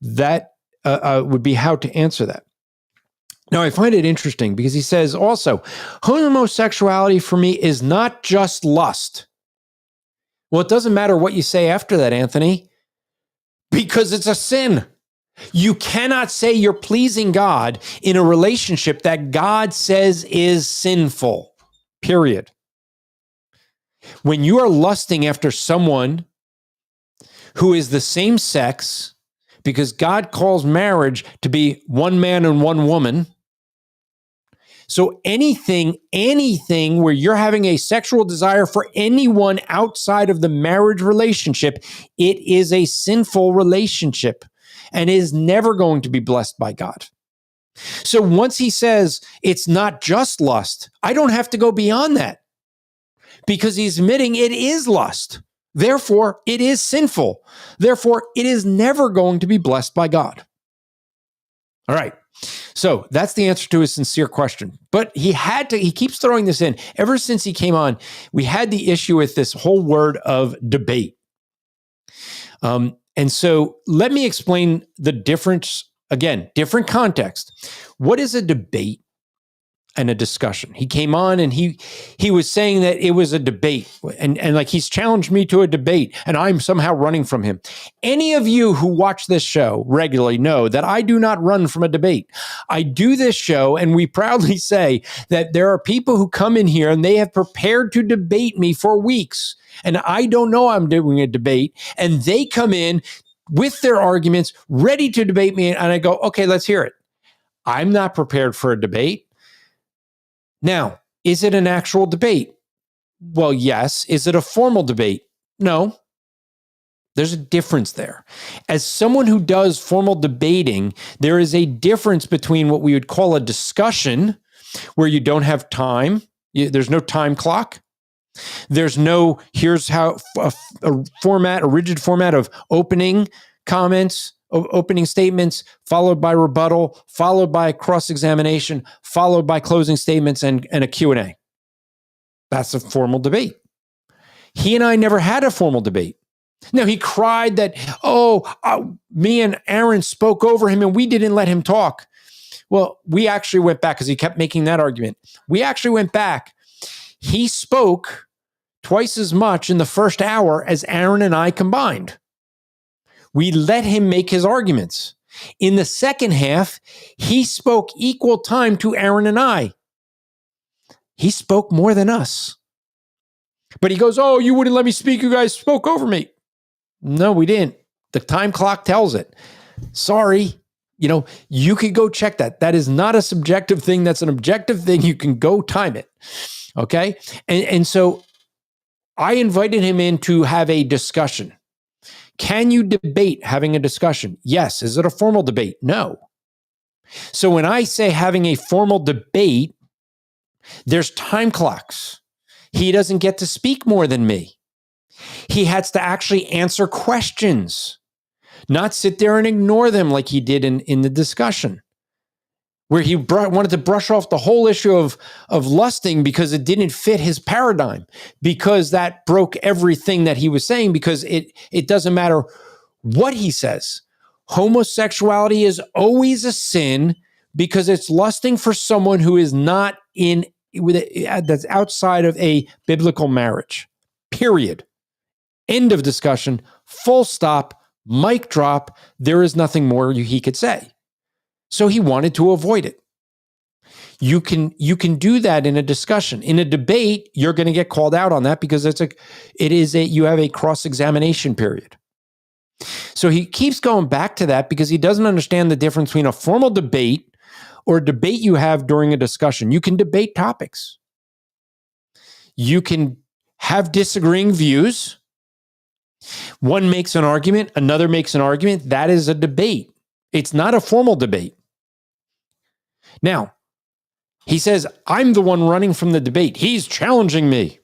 that would be how to answer that. Now, I find it interesting because he says also, homosexuality for me is not just lust. Well, it doesn't matter what you say after that, Anthony, because it's a sin. You cannot say you're pleasing God in a relationship that God says is sinful, period. When you are lusting after someone who is the same sex, because God calls marriage to be one man and one woman, so anything where you're having a sexual desire for anyone outside of the marriage relationship, it is a sinful relationship and is never going to be blessed by God. So once he says it's not just lust, I don't have to go beyond that because he's admitting it is lust. Therefore, it is sinful. Therefore, it is never going to be blessed by God. All right. So that's the answer to his sincere question. But he keeps throwing this in. Ever since he came on, we had the issue with this whole word of debate. And so let me explain the difference. Again, different context. What is a debate and a discussion? He came on and he was saying that it was a debate and like he's challenged me to a debate and I'm somehow running from him. Any of you who watch this show regularly know that I do not run from a debate. I do this show and we proudly say that there are people who come in here and they have prepared to debate me for weeks and I don't know I'm doing a debate and they come in with their arguments ready to debate me and I go, okay, let's hear it. I'm not prepared for a debate. Now, is it an actual debate? Well, yes. Is it a formal debate? No. There's a difference there. As someone who does formal debating, there is a difference between what we would call a discussion, where you don't have time. There's no time clock. There's no, here's how a rigid format of opening comments, opening statements, followed by rebuttal, followed by cross-examination, followed by closing statements and a Q&A. That's a formal debate. He and I never had a formal debate. Now, he cried that, me and Aaron spoke over him and we didn't let him talk. Well, we actually went back because he kept making that argument. We actually went back. He spoke twice as much in the first hour as Aaron and I combined. We let him make his arguments. In the second half, he spoke equal time to Aaron and I. He spoke more than us. But he goes, you wouldn't let me speak. You guys spoke over me. No, we didn't. The time clock tells it. Sorry. You could go check that. That is not a subjective thing. That's an objective thing. You can go time it. Okay? And so I invited him in to have a discussion. Can you debate having a discussion? Yes. Is it a formal debate? No. So when I say having a formal debate, there's time clocks. He doesn't get to speak more than me. He has to actually answer questions, not sit there and ignore them like he did in the discussion, where he wanted to brush off the whole issue of lusting because it didn't fit his paradigm, because that broke everything that he was saying, because it doesn't matter what he says. Homosexuality is always a sin because it's lusting for someone who is not that's outside of a biblical marriage. Period. End of discussion. Full stop. Mic drop. There is nothing more he could say. So he wanted to avoid it. You can do that in a discussion. In a debate, you're going to get called out on that because you have a cross-examination period. So he keeps going back to that because he doesn't understand the difference between a formal debate or a debate you have during a discussion. You can debate topics. You can have disagreeing views. One makes an argument, another makes an argument. That is a debate. It's not a formal debate. Now, he says, I'm the one running from the debate. He's challenging me.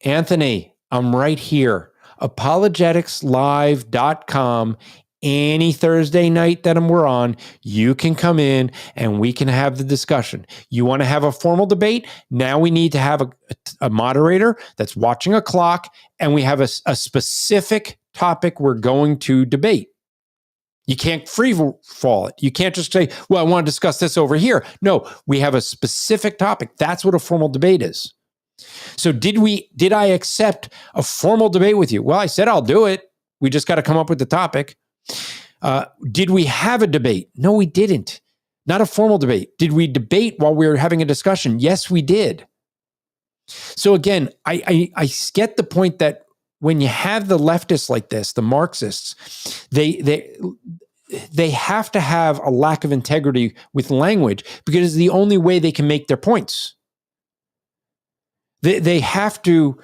Anthony, I'm right here. apologeticslive.com. Any Thursday night that we're on, you can come in and we can have the discussion. You want to have a formal debate? Now we need to have a moderator that's watching a clock, and we have a specific topic we're going to debate. You can't free fall it. You can't just say, well, I want to discuss this over here. No, we have a specific topic. That's what a formal debate is. So did I accept a formal debate with you? Well, I said, I'll do it. We just got to come up with the topic. Did we have a debate? No, we didn't. Not a formal debate. Did we debate while we were having a discussion? Yes, we did. So again, I get the point that when you have the leftists like this, the Marxists, they have to have a lack of integrity with language, because it's the only way they can make their points. They have to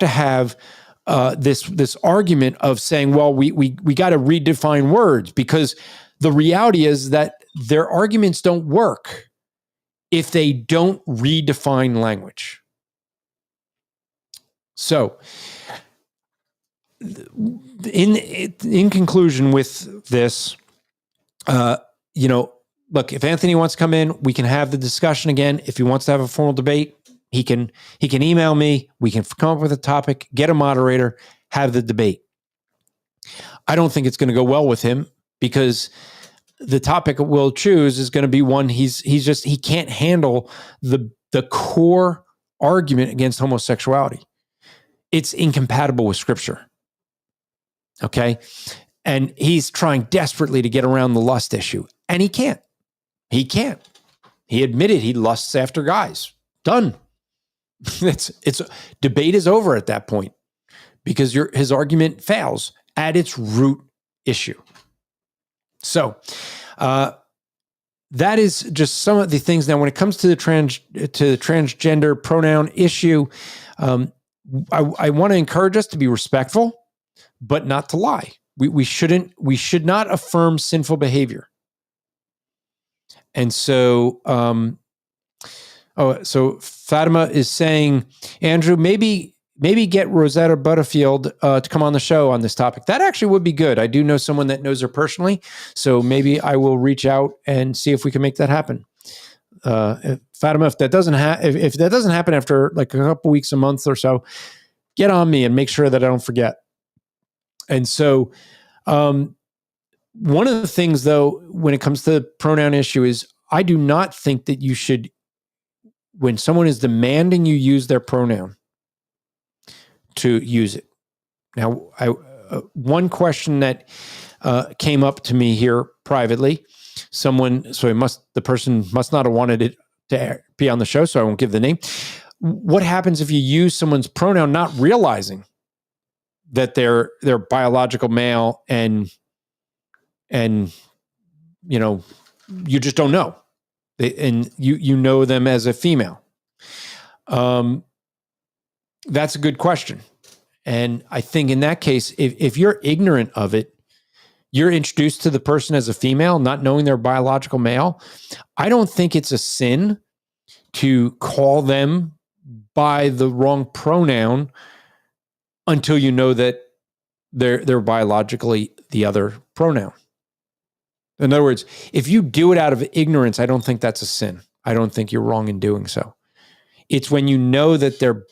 have this argument of saying, well, we got to redefine words, because the reality is that their arguments don't work if they don't redefine language. So, in conclusion with this, look, if Anthony wants to come in, we can have the discussion again. If he wants to have a formal debate, he can email me. We can come up with a topic, get a moderator, have the debate. I don't think it's going to go well with him, because the topic we'll choose is going to be one he can't handle the core argument against homosexuality. It's incompatible with Scripture. Okay? And he's trying desperately to get around the lust issue, and he can't. He can't. He admitted he lusts after guys. Done. It's debate is over at that point, because his argument fails at its root issue. So that is just some of the things. Now, when it comes to the transgender pronoun issue, I want to encourage us to be respectful, but not to lie. We should not affirm sinful behavior. And so, so Fatima is saying, Andrew, maybe get Rosetta Butterfield to come on the show on this topic. That actually would be good. I do know someone that knows her personally, so maybe I will reach out and see if we can make that happen. Fatima, if that doesn't happen after like a couple weeks, a month or so, get on me and make sure that I don't forget. And so, one of the things, though, when it comes to the pronoun issue, is I do not think that you should, when someone is demanding you use their pronoun, to use it. Now, one question that came up to me here privately, the person must not have wanted it to be on the show, so I won't give the name. What happens if you use someone's pronoun not realizing that they're biological male, and you just don't know, and you know them as a female? That's a good question. And I think in that case, if you're ignorant of it, you're introduced to the person as a female, not knowing they're biological male. I don't think it's a sin to call them by the wrong pronoun until you know that they're biologically the other pronoun. In other words, if you do it out of ignorance, I don't think that's a sin. I don't think you're wrong in doing so. It's when you know that they're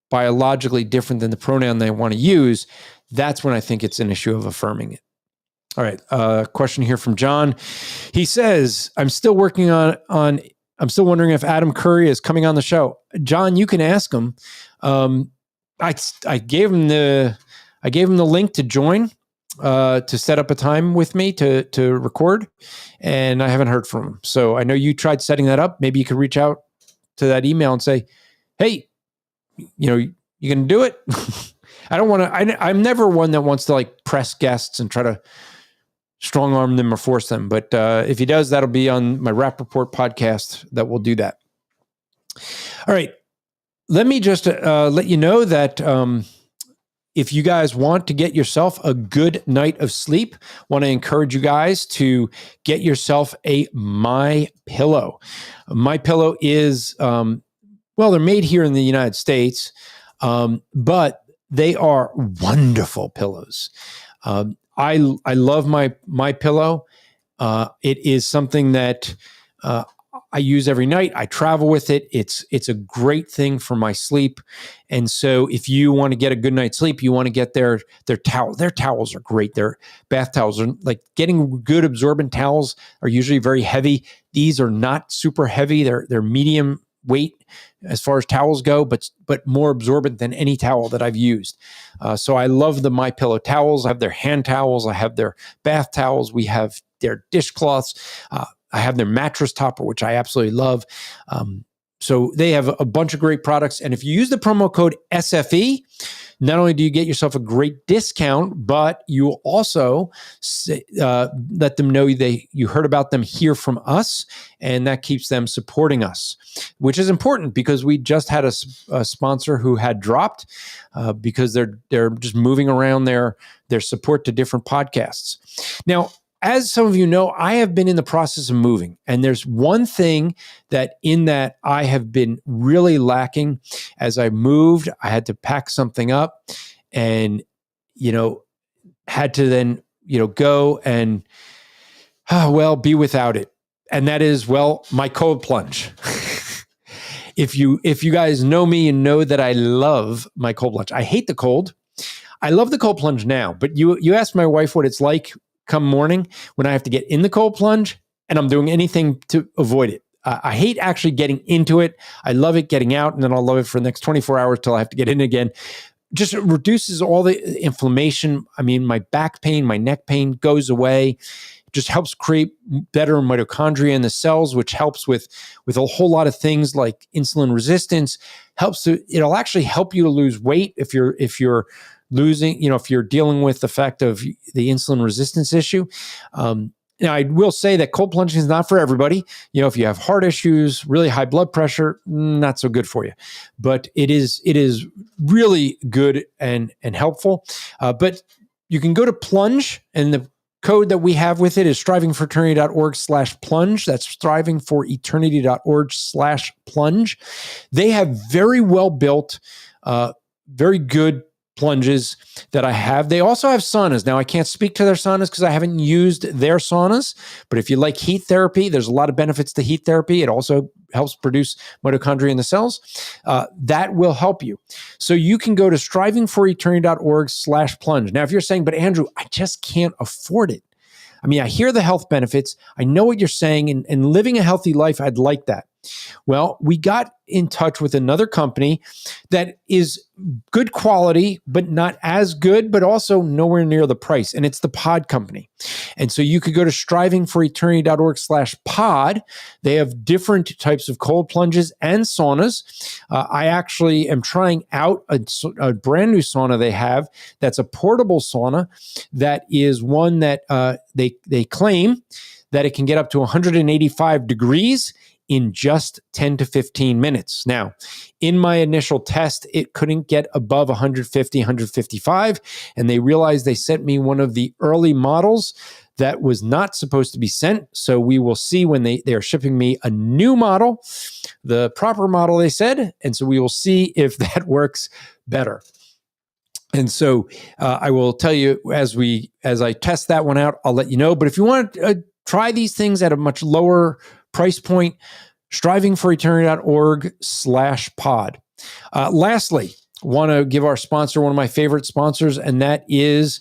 biologically different than the pronoun they want to use, that's when I think it's an issue of affirming it. All right, question here from John. He says, I'm still wondering if Adam Curry is coming on the show. John, you can ask him. I gave him the link to join, to set up a time with me to record, and I haven't heard from him. So I know you tried setting that up. Maybe you could reach out to that email and say, hey, you can do it. I don't want to, I'm never one that wants to like press guests and try to strong arm them or force them. But if he does, that'll be on my Rap Report podcast that will do that. All right. Let me just let you know that if you guys want to get yourself a good night of sleep, want to encourage you guys to get yourself a My Pillow. My Pillow is, they're made here in the United States, but they are wonderful pillows. I love my pillow. It is something that I use every night. I travel with it. It's a great thing for my sleep. And so if you want to get a good night's sleep, you want to get their towel. Their towels are great. Their bath towels are like getting good absorbent towels are usually very heavy. These are not super heavy. They're medium weight as far as towels go, but more absorbent than any towel that I've used. So I love the My Pillow towels. I have their hand towels. I have their bath towels. We have their dishcloths. I have their mattress topper, which I absolutely love. So they have a bunch of great products. And if you use the promo code SFE, not only do you get yourself a great discount, but you also let them know you heard about them here from us, and that keeps them supporting us, which is important because we just had a sponsor who had dropped because they're just moving around their support to different podcasts. Now, as some of you know, I have been in the process of moving, and there's one thing that I have been really lacking. As I moved, I had to pack something up and, had to then, go and, be without it. And that is, my cold plunge. If you guys know me and know that I love my cold plunge, I hate the cold. I love the cold plunge now, but you asked my wife what it's like come morning when I have to get in the cold plunge and I'm doing anything to avoid it. I hate actually getting into it. I love it getting out, and then I'll love it for the next 24 hours till I have to get in again. Just reduces all the inflammation. I mean, my back pain, my neck pain goes away. Just helps create better mitochondria in the cells, which helps with a whole lot of things like insulin resistance. It'll actually help you to lose weight if you're losing, if you're dealing with the fact of the insulin resistance issue. Now, I will say that cold plunging is not for everybody. If you have heart issues, really high blood pressure, not so good for you. But it is really good and helpful. But you can go to Plunge, and the code that we have with it is strivingforeternity.org/plunge. That's strivingforeternity.org/plunge. They have very well built, very good plunges that I have. They also have saunas. Now, I can't speak to their saunas because I haven't used their saunas, but if you like heat therapy, there's a lot of benefits to heat therapy. It also helps produce mitochondria in the cells. That will help you. So you can go to strivingforeternity.org/plunge. Now, if you're saying, but Andrew, I just can't afford it. I mean, I hear the health benefits. I know what you're saying, and living a healthy life, I'd like that. Well, we got in touch with another company that is good quality, but not as good, but also nowhere near the price. And it's the Pod Company. And so you could go to strivingforeternity.org/pod. They have different types of cold plunges and saunas. I actually am trying out a brand new sauna they have that's a portable sauna that is one that they claim that it can get up to 185 degrees in just 10 to 15 minutes. Now, in my initial test, it couldn't get above 150, 155, and they realized they sent me one of the early models that was not supposed to be sent. So we will see when they are shipping me a new model, the proper model, they said, and so we will see if that works better. And so I will tell you as I test that one out, I'll let you know. But if you want to try these things at a much lower price point, strivingforeternity.org/pod. Lastly, want to give our sponsor one of my favorite sponsors, and that is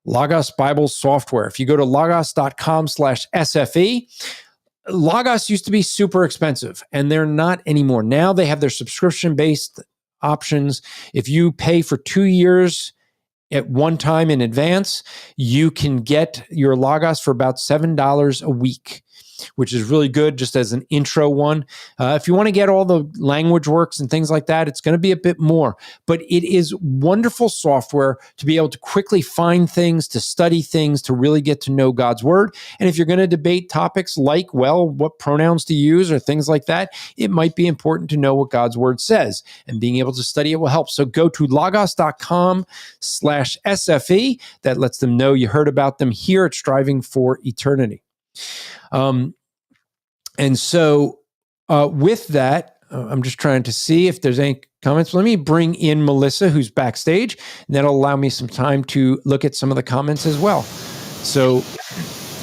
Logos Bible Software. If you go to logos.com/SFE, Logos used to be super expensive, and they're not anymore. Now they have their subscription-based options. If you pay for 2 years at one time in advance, you can get your Logos for about $7 a week. which is really good just as an intro one. If you want to get all the language works and things like that, it's going to be a bit more. But it is wonderful software to be able to quickly find things, to study things, to really get to know God's word. And if you're going to debate topics like, well, what pronouns to use or things like that, it might be important to know what God's word says. And being able to study it will help. So go to logos.com/SFE. That lets them know you heard about them here at Striving for Eternity. And so with that, I'm just trying to see if there's any comments. Let me bring in Melissa, who's backstage, and that'll allow me some time to look at some of the comments as well. So,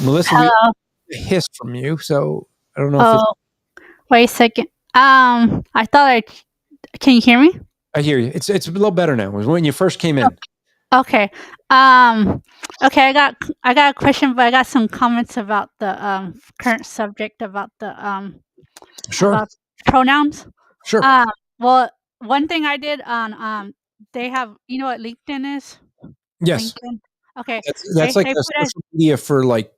Melissa, we have a hiss from you, so I don't know if wait a second. I thought can you hear me? I hear you. It's a little better now. It was when you first came in. Okay. Okay, I got a question, but I got some comments about the current subject about the Sure. about pronouns. Sure. Well, one thing I did on they have, you know what LinkedIn is? Yes. LinkedIn. Okay. That's like a social media for like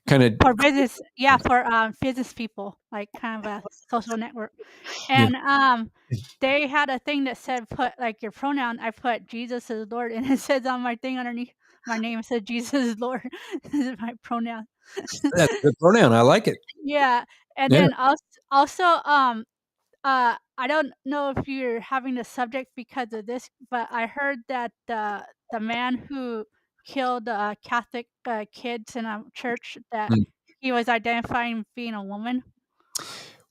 kind of for business, for business people, like kind of a social network. And they had a thing that said put like your pronoun. I put Jesus is Lord, and it says on my thing underneath my name, it said Jesus is Lord. This is my pronoun. That's a good pronoun. I like it. Yeah. And then also I don't know if you're having the subject because of this, but I heard that the man who killed Catholic kids in a church, that he was identifying being a woman.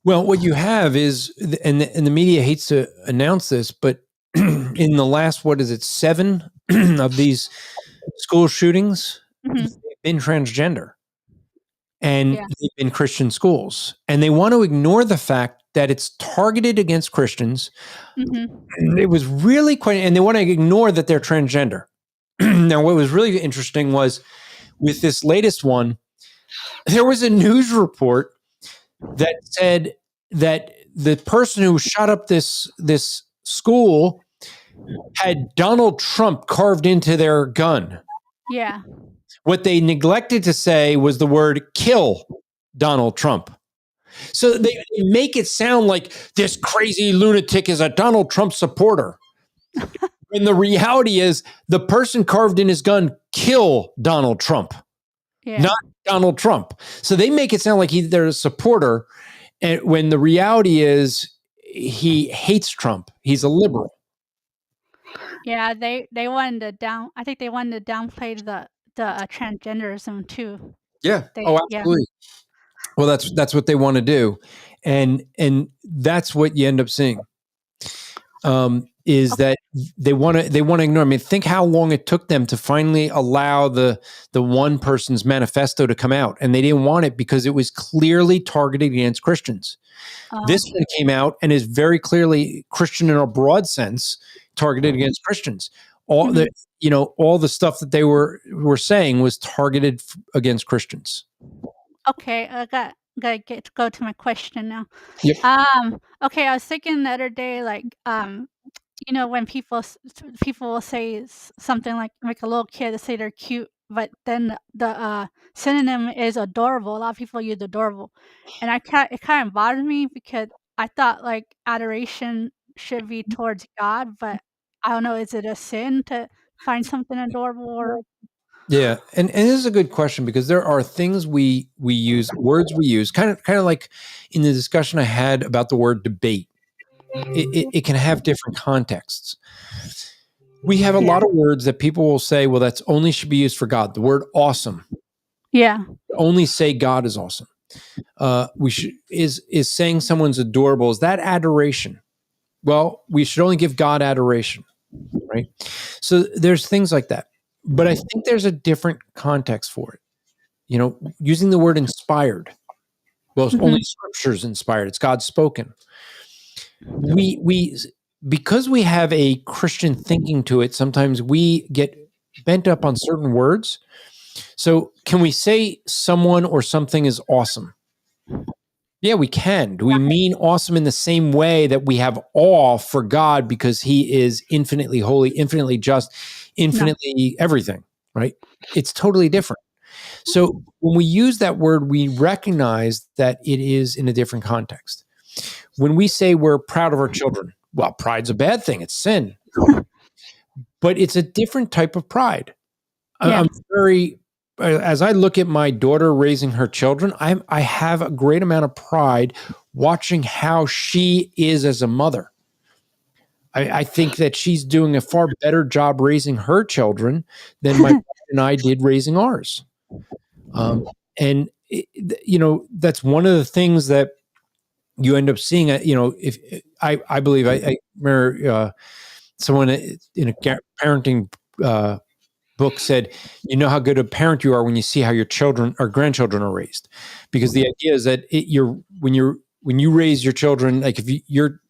Well, what you have is, and the media hates to announce this, but in the last, 7 of these school shootings, they've been transgender, and they've been Christian schools, and they want to ignore the fact that it's targeted against Christians. It was really quite, and they want to ignore that they're transgender. Now, what was really interesting was with this latest one, there was a news report that said that the person who shot up this school had Donald Trump carved into their gun. Yeah. What they neglected to say was the word "kill Donald Trump." So they make it sound like this crazy lunatic is a Donald Trump supporter. And the reality is the person carved in his gun, kill Donald Trump, not Donald Trump. So they make it sound like they're a supporter, and when the reality is he hates Trump. He's a liberal. Yeah, they wanted to I think they wanted to downplay the transgenderism too. Yeah. Absolutely. Yeah. Well, that's what they want to do, and that's what you end up seeing. Is that they want to ignore. I mean, think how long it took them to finally allow the one person's manifesto to come out, and they didn't want it because it was clearly targeted against Christians. This one came out and is very clearly Christian in a broad sense, targeted against Christians. All the all the stuff that they were saying was targeted against Christians. Okay, I gotta go to my question now. Yep. Okay, I was thinking the other day, like, when people will say something like a little kid, to say they're cute, but then the synonym is adorable. A lot of people use adorable, and it kind of bothers me because I thought like adoration should be towards God, but I don't know, is it a sin to find something adorable? Or yeah, and this is a good question, because there are things we use, words we use, kind of like in the discussion I had about the word debate. It can have different contexts. We have a lot of words that people will say, well, that's only should be used for God. The word awesome. Yeah. Only say God is awesome. Is saying someone's adorable, is that adoration? Well, we should only give God adoration, right? So there's things like that. But I think there's a different context for it. Using the word inspired. Well, only Scripture's inspired. It's God spoken. We because we have a Christian thinking to it, sometimes we get bent up on certain words. So can we say someone or something is awesome? Yeah, we can. Do we mean awesome in the same way that we have awe for God because he is infinitely holy, infinitely just, infinitely everything, right? It's totally different. So when we use that word, we recognize that it is in a different context. When we say we're proud of our children, well, pride's a bad thing. It's sin. But it's a different type of pride. Yeah. I'm very, as I look at my daughter raising her children, I have a great amount of pride watching how she is as a mother. I think that she's doing a far better job raising her children than my wife and I did raising ours. And that's one of the things that you end up seeing. If I believe I remember someone in a parenting book said, you know how good a parent you are when you see how your children or grandchildren are raised, because the idea is that when you raise your children, like if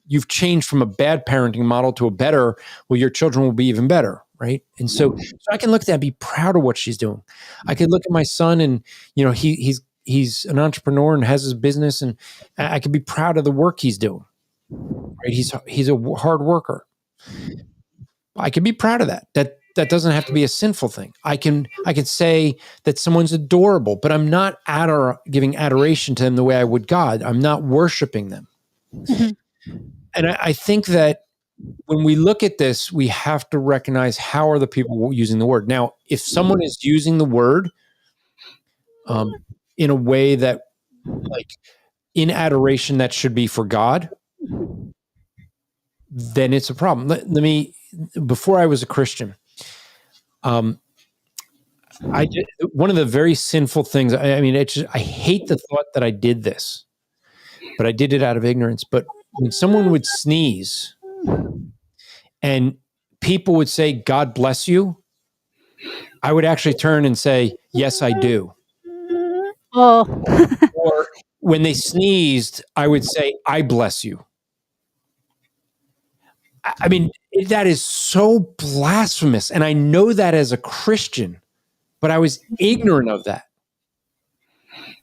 you've changed from a bad parenting model to a better, well, your children will be even better, right? And so I can look at that and be proud of what she's doing. I could look at my son and he's an entrepreneur and has his business, and I could be proud of the work he's doing. Right? He's a hard worker. I can be proud of that. That doesn't have to be a sinful thing. I can say that someone's adorable, but I'm not giving adoration to them the way I would God. I'm not worshiping them. Mm-hmm. And I think that when we look at this, we have to recognize how are the people using the word. Now, if someone is using the word in a way that, like, in adoration that should be for God, then it's a problem. Let me, before I was a Christian, one of the very sinful things, I hate the thought that I did this, but I did it out of ignorance. But when someone would sneeze and people would say, God bless you, I would actually turn and say, yes, I do. Oh. Or when they sneezed, I would say, I bless you. I mean, that is so blasphemous. And I know that as a Christian, but I was ignorant of that.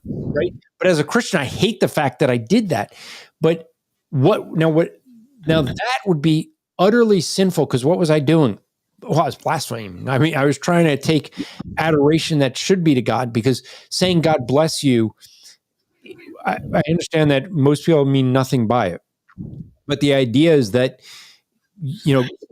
Right? But as a Christian, I hate the fact that I did that. But now that would be utterly sinful, because what was I doing? Well, I was blaspheming. I mean, I was trying to take adoration that should be to God, because saying God bless you, I understand that most people mean nothing by it. But the idea is that,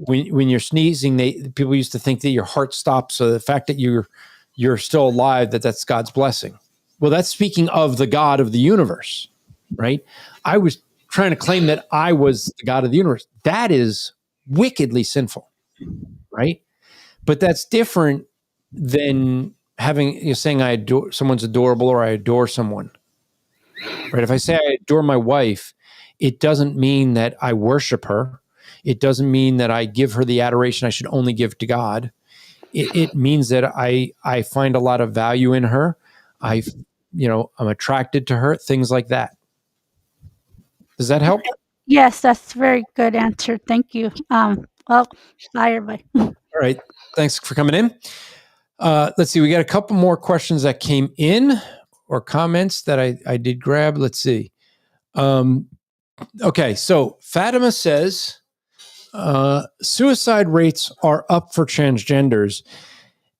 when you're sneezing, people used to think that your heart stops. So the fact that you're still alive, that's God's blessing. Well, that's speaking of the God of the universe, right? I was trying to claim that I was the God of the universe. That is wickedly sinful, right? But that's different than saying I adore someone's adorable or I adore someone, right? If I say I adore my wife, it doesn't mean that I worship her. It doesn't mean that I give her the adoration I should only give to God. It means that I find a lot of value in her. I'm attracted to her, things like that. Does that help? Yes, that's a very good answer. Thank you. Well, bye, everybody. All right. Thanks for coming in. Let's see. We got a couple more questions that came in, or comments that I did grab. Let's see. Okay. So Fatima says, suicide rates are up for transgenders,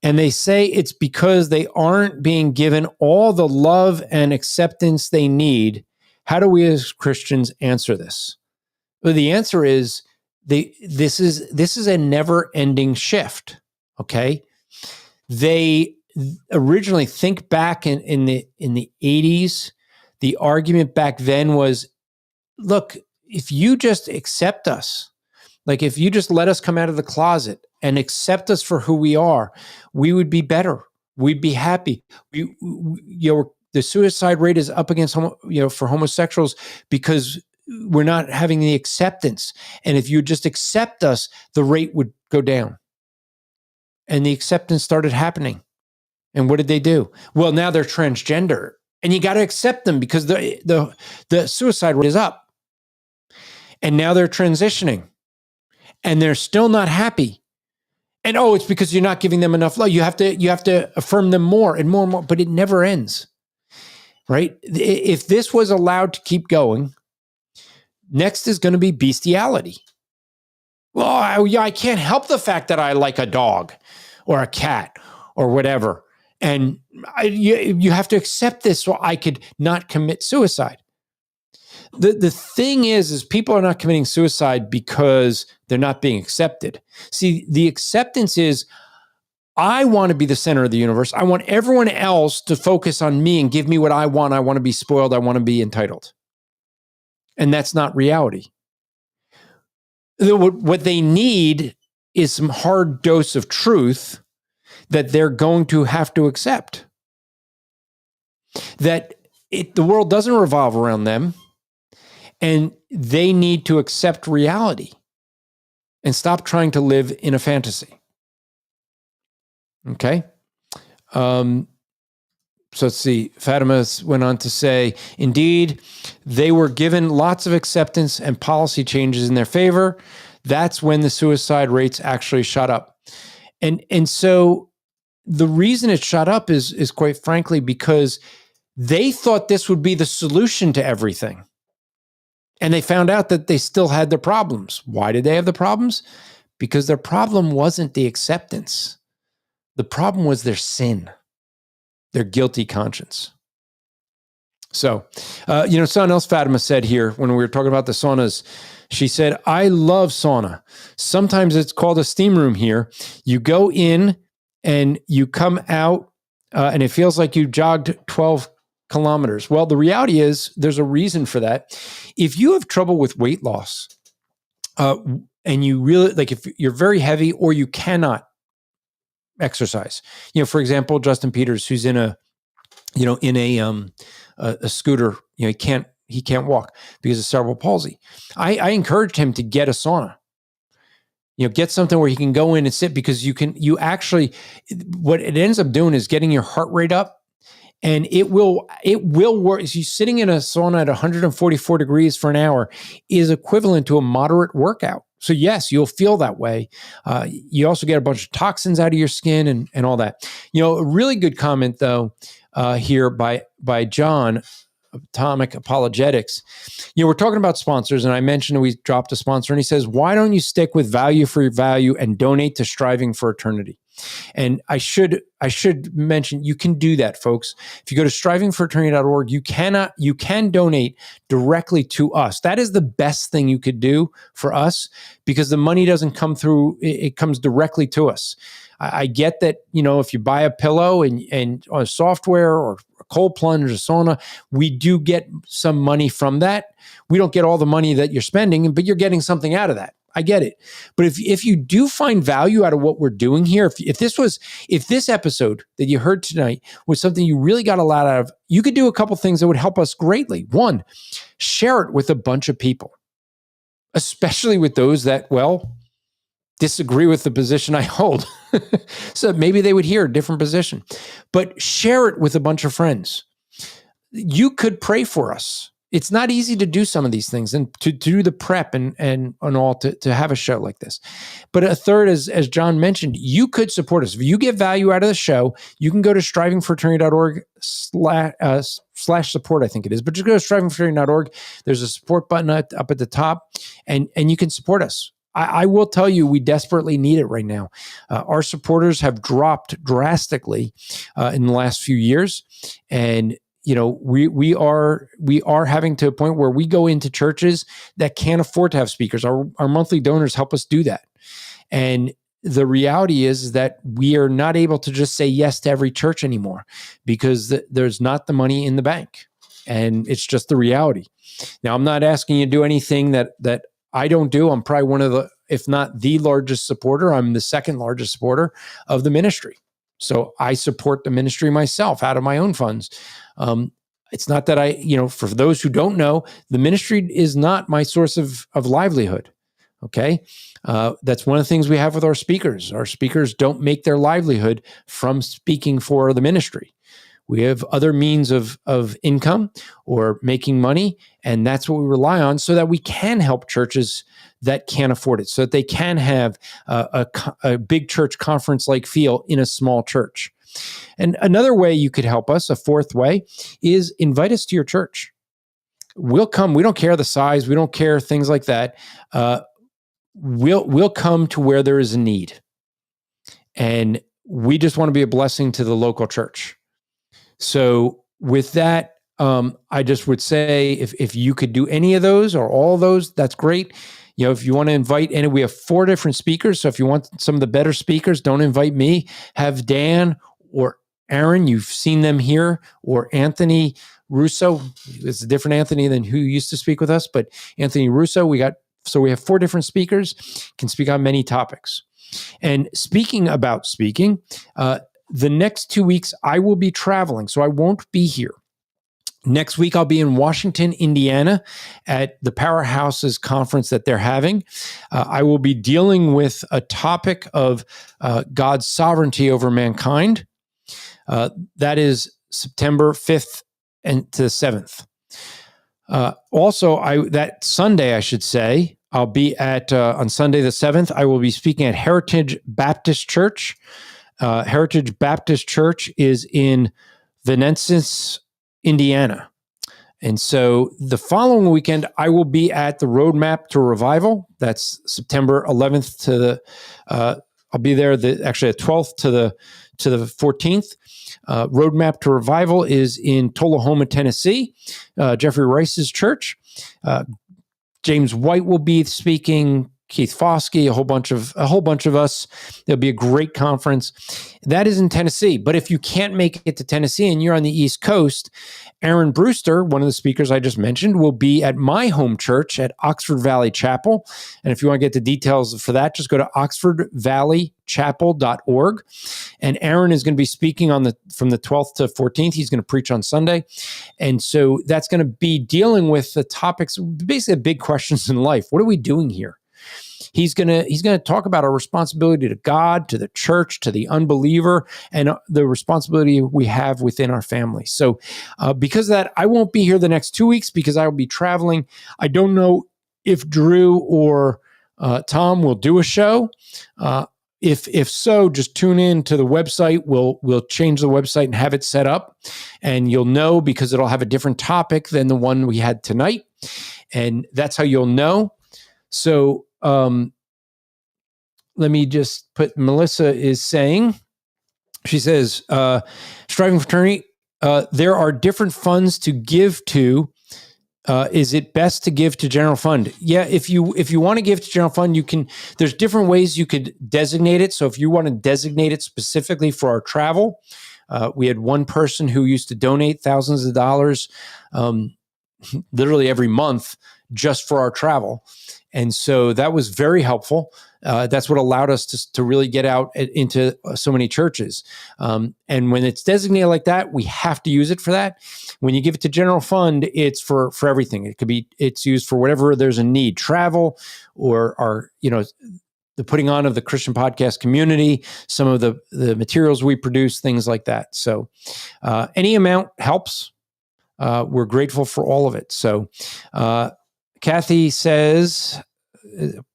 and they say it's because they aren't being given all the love and acceptance they need. How do we as Christians answer this? Well, the answer is this is a never-ending shift. Okay, they originally, think back in the 80s, the argument back then was, look, if you just accept us, like if you just let us come out of the closet and accept us for who we are, we would be better. We'd be happy. The suicide rate is up against for homosexuals because we're not having the acceptance. And if you just accept us, the rate would go down. And the acceptance started happening. And what did they do? Well, now they're transgender, and you got to accept them because the suicide rate is up. And now they're transitioning, and they're still not happy. And it's because you're not giving them enough love. You have to affirm them more and more and more, but it never ends. Right? If this was allowed to keep going, next is going to be bestiality. Well, I can't help the fact that I like a dog or a cat or whatever. And you have to accept this so I could not commit suicide. The thing is people are not committing suicide because they're not being accepted. See, the acceptance is, I want to be the center of the universe. I want everyone else to focus on me and give me what I want. I want to be spoiled. I want to be entitled. And that's not reality. What they need is some hard dose of truth that they're going to have to accept. That the world doesn't revolve around them, and they need to accept reality and stop trying to live in a fantasy. Okay? So let's see. Fatima went on to say, indeed, they were given lots of acceptance and policy changes in their favor. That's when the suicide rates actually shot up. And so the reason it shot up is quite frankly because they thought this would be the solution to everything. And they found out that they still had their problems. Why did they have the problems? Because their problem wasn't the acceptance. The problem was their sin, their guilty conscience. So, something else Fatima said here when we were talking about the saunas, she said, I love sauna. Sometimes it's called a steam room here. You go in and you come out and it feels like you jogged 12 kilometers. Well, the reality is there's a reason for that. If you have trouble with weight loss and you really, like if you're very heavy or you cannot exercise, for example, Justin Peters, who's in a scooter, he can't walk because of cerebral palsy. I encouraged him to get a sauna. Get something where he can go in and sit, because what it ends up doing is getting your heart rate up, and it will work. You sitting in a sauna at 144 degrees for an hour is equivalent to a moderate workout. So yes, you'll feel that way. You also get a bunch of toxins out of your skin and all that. A really good comment though, here by John, Atomic Apologetics. We're talking about sponsors, and I mentioned we dropped a sponsor, and he says, why don't you stick with value for your value and donate to Striving for Eternity? And I should mention, you can do that, folks. If you go to strivingforeternity.org, you can donate directly to us. That is the best thing you could do for us, because the money doesn't come through, it comes directly to us. I get that, if you buy a pillow and a software or a cold plunge or sauna, we do get some money from that. We don't get all the money that you're spending, but you're getting something out of that. I get it. But if you do find value out of what we're doing here, if this episode that you heard tonight was something you really got a lot out of, you could do a couple things that would help us greatly. One, share it with a bunch of people, especially with those that, disagree with the position I hold. So maybe they would hear a different position. But share it with a bunch of friends. You could pray for us. It's not easy to do some of these things and to do the prep and all to have a show like this. But a third, as John mentioned, you could support us. If you get value out of the show, you can go to strivingforeternity.org / support, I think it is. But just go to strivingforeternity.org. There's a support button up at the top, and you can support us. I will tell you, we desperately need it right now. Our supporters have dropped drastically in the last few years, and we are having to a point where we go into churches that can't afford to have speakers. Our monthly donors help us do that, and the reality is that we are not able to just say yes to every church anymore because there's not the money in the bank, and it's just the reality. Now, I'm not asking you to do anything that I don't do. I'm probably one of the, if not the largest supporter, I'm the second largest supporter of the ministry. So I support the ministry myself out of my own funds. It's not that for those who don't know, the ministry is not my source of livelihood. Okay. That's one of the things we have with our speakers. Our speakers don't make their livelihood from speaking for the ministry. We have other means of income or making money, and that's what we rely on so that we can help churches that can't afford it, so that they can have a big church conference-like feel in a small church. And another way you could help us, a fourth way, is invite us to your church. We'll come. We don't care the size. We don't care things like that. We'll come to where there is a need. And we just want to be a blessing to the local church. So with that, I just would say if you could do any of those or all of those, that's great. If you want to invite, and we have 4 different speakers. So if you want some of the better speakers, don't invite me. Have Dan or Aaron, you've seen them here, or Anthony Russo. It's a different Anthony than who used to speak with us, but Anthony Russo, we have 4 different speakers, can speak on many topics. And speaking about speaking, the next 2 weeks I will be traveling, so I won't be here. Next week, I'll be in Washington, Indiana at the Powerhouses conference that they're having. I will be dealing with a topic of God's sovereignty over mankind. That is September 5th and to the 7th. Also, that Sunday, I should say, I'll be on Sunday the 7th, I will be speaking at Heritage Baptist Church. Heritage Baptist Church is in Vincennes, Indiana. And so the following weekend, I will be at the Roadmap to Revival. That's September 11th to I'll be there actually the 12th to the 14th. Roadmap to Revival is in Tullahoma, Tennessee, Jeffrey Rice's church. James White will be speaking, Keith Foskey, a whole bunch of us. There'll be a great conference. That is in Tennessee. But if you can't make it to Tennessee and you're on the East Coast, Aaron Brewster, one of the speakers I just mentioned, will be at my home church at Oxford Valley Chapel. And if you want to get the details for that, just go to oxfordvalleychapel.org. And Aaron is going to be speaking from the 12th to 14th. He's going to preach on Sunday. And so that's going to be dealing with the topics, basically the big questions in life. What are we doing here? He's gonna talk about our responsibility to God, to the church, to the unbeliever, and the responsibility we have within our family. So because of that, I won't be here the next 2 weeks because I will be traveling. I don't know if Drew or Tom will do a show. If so, just tune in to the website. We'll change the website and have it set up, and you'll know because it'll have a different topic than the one we had tonight, and that's how you'll know. So let me just put, Melissa is saying, she says, Striving Fraternity, there are different funds to give to. Is it best to give to general fund? Yeah, if you want to give to general fund, you can. There's different ways you could designate it. So if you want to designate it specifically for our travel, we had one person who used to donate thousands of dollars, literally every month, just for our travel. And so that was very helpful. That's what allowed us to really get out into so many churches. And when it's designated like that, we have to use it for that. When you give it to general fund, it's for everything. It's used for whatever there's a need, travel, or the putting on of the Christian podcast community, some of the materials we produce, things like that. So any amount helps. We're grateful for all of it. So Kathy says,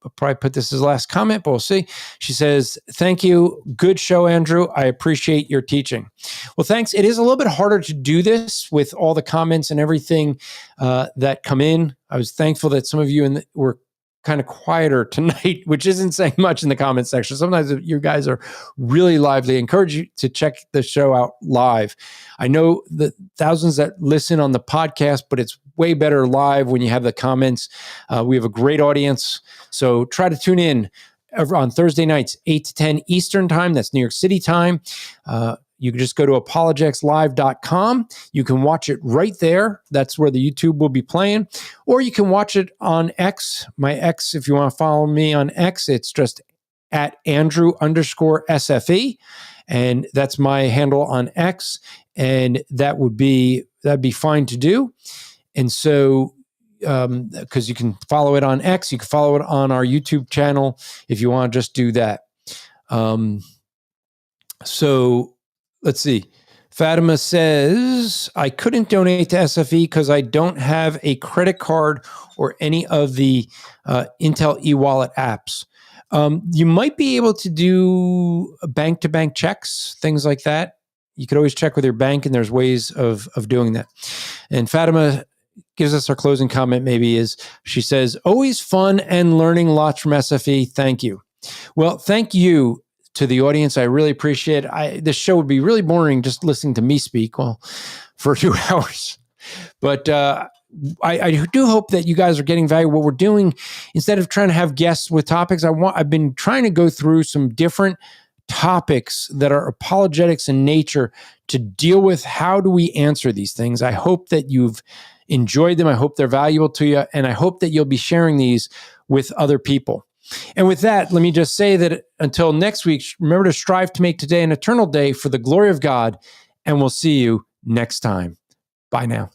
I'll probably put this as last comment, but we'll see. She says, thank you. Good show, Andrew. I appreciate your teaching. Well, thanks. It is a little bit harder to do this with all the comments and everything that come in. I was thankful that some of you were kind of quieter tonight, which isn't saying much in the comment section. Sometimes you guys are really lively. I encourage you to check the show out live. I know the thousands that listen on the podcast, but it's way better live when you have the comments. We have a great audience. So try to tune in on Thursday nights, 8 to 10 Eastern time. That's New York City time. You can just go to apologeticslive.com. You can watch it right there. That's where the YouTube will be playing. Or you can watch it on X. My X, if you want to follow me on X, it's just at Andrew_SFE. And that's my handle on X. And that'd be fine to do. And so, because you can follow it on X, you can follow it on our YouTube channel if you want to just do that. So let's see. Fatima says, I couldn't donate to SFE because I don't have a credit card or any of the Intel e-wallet apps. You might be able to do bank-to-bank checks, things like that. You could always check with your bank, and there's ways of doing that. And Fatima gives us our closing comment she says, always fun and learning lots from SFE. Thank you. Well, thank you to the audience. I really appreciate it. This show would be really boring just listening to me speak, for 2 hours. But I do hope that you guys are getting value. What we're doing, instead of trying to have guests with topics, I've been trying to go through some different topics that are apologetics in nature to deal with how do we answer these things. I hope that you've enjoyed them. I hope they're valuable to you. And I hope that you'll be sharing these with other people. And with that, let me just say that until next week, remember to strive to make today an eternal day for the glory of God. And we'll see you next time. Bye now.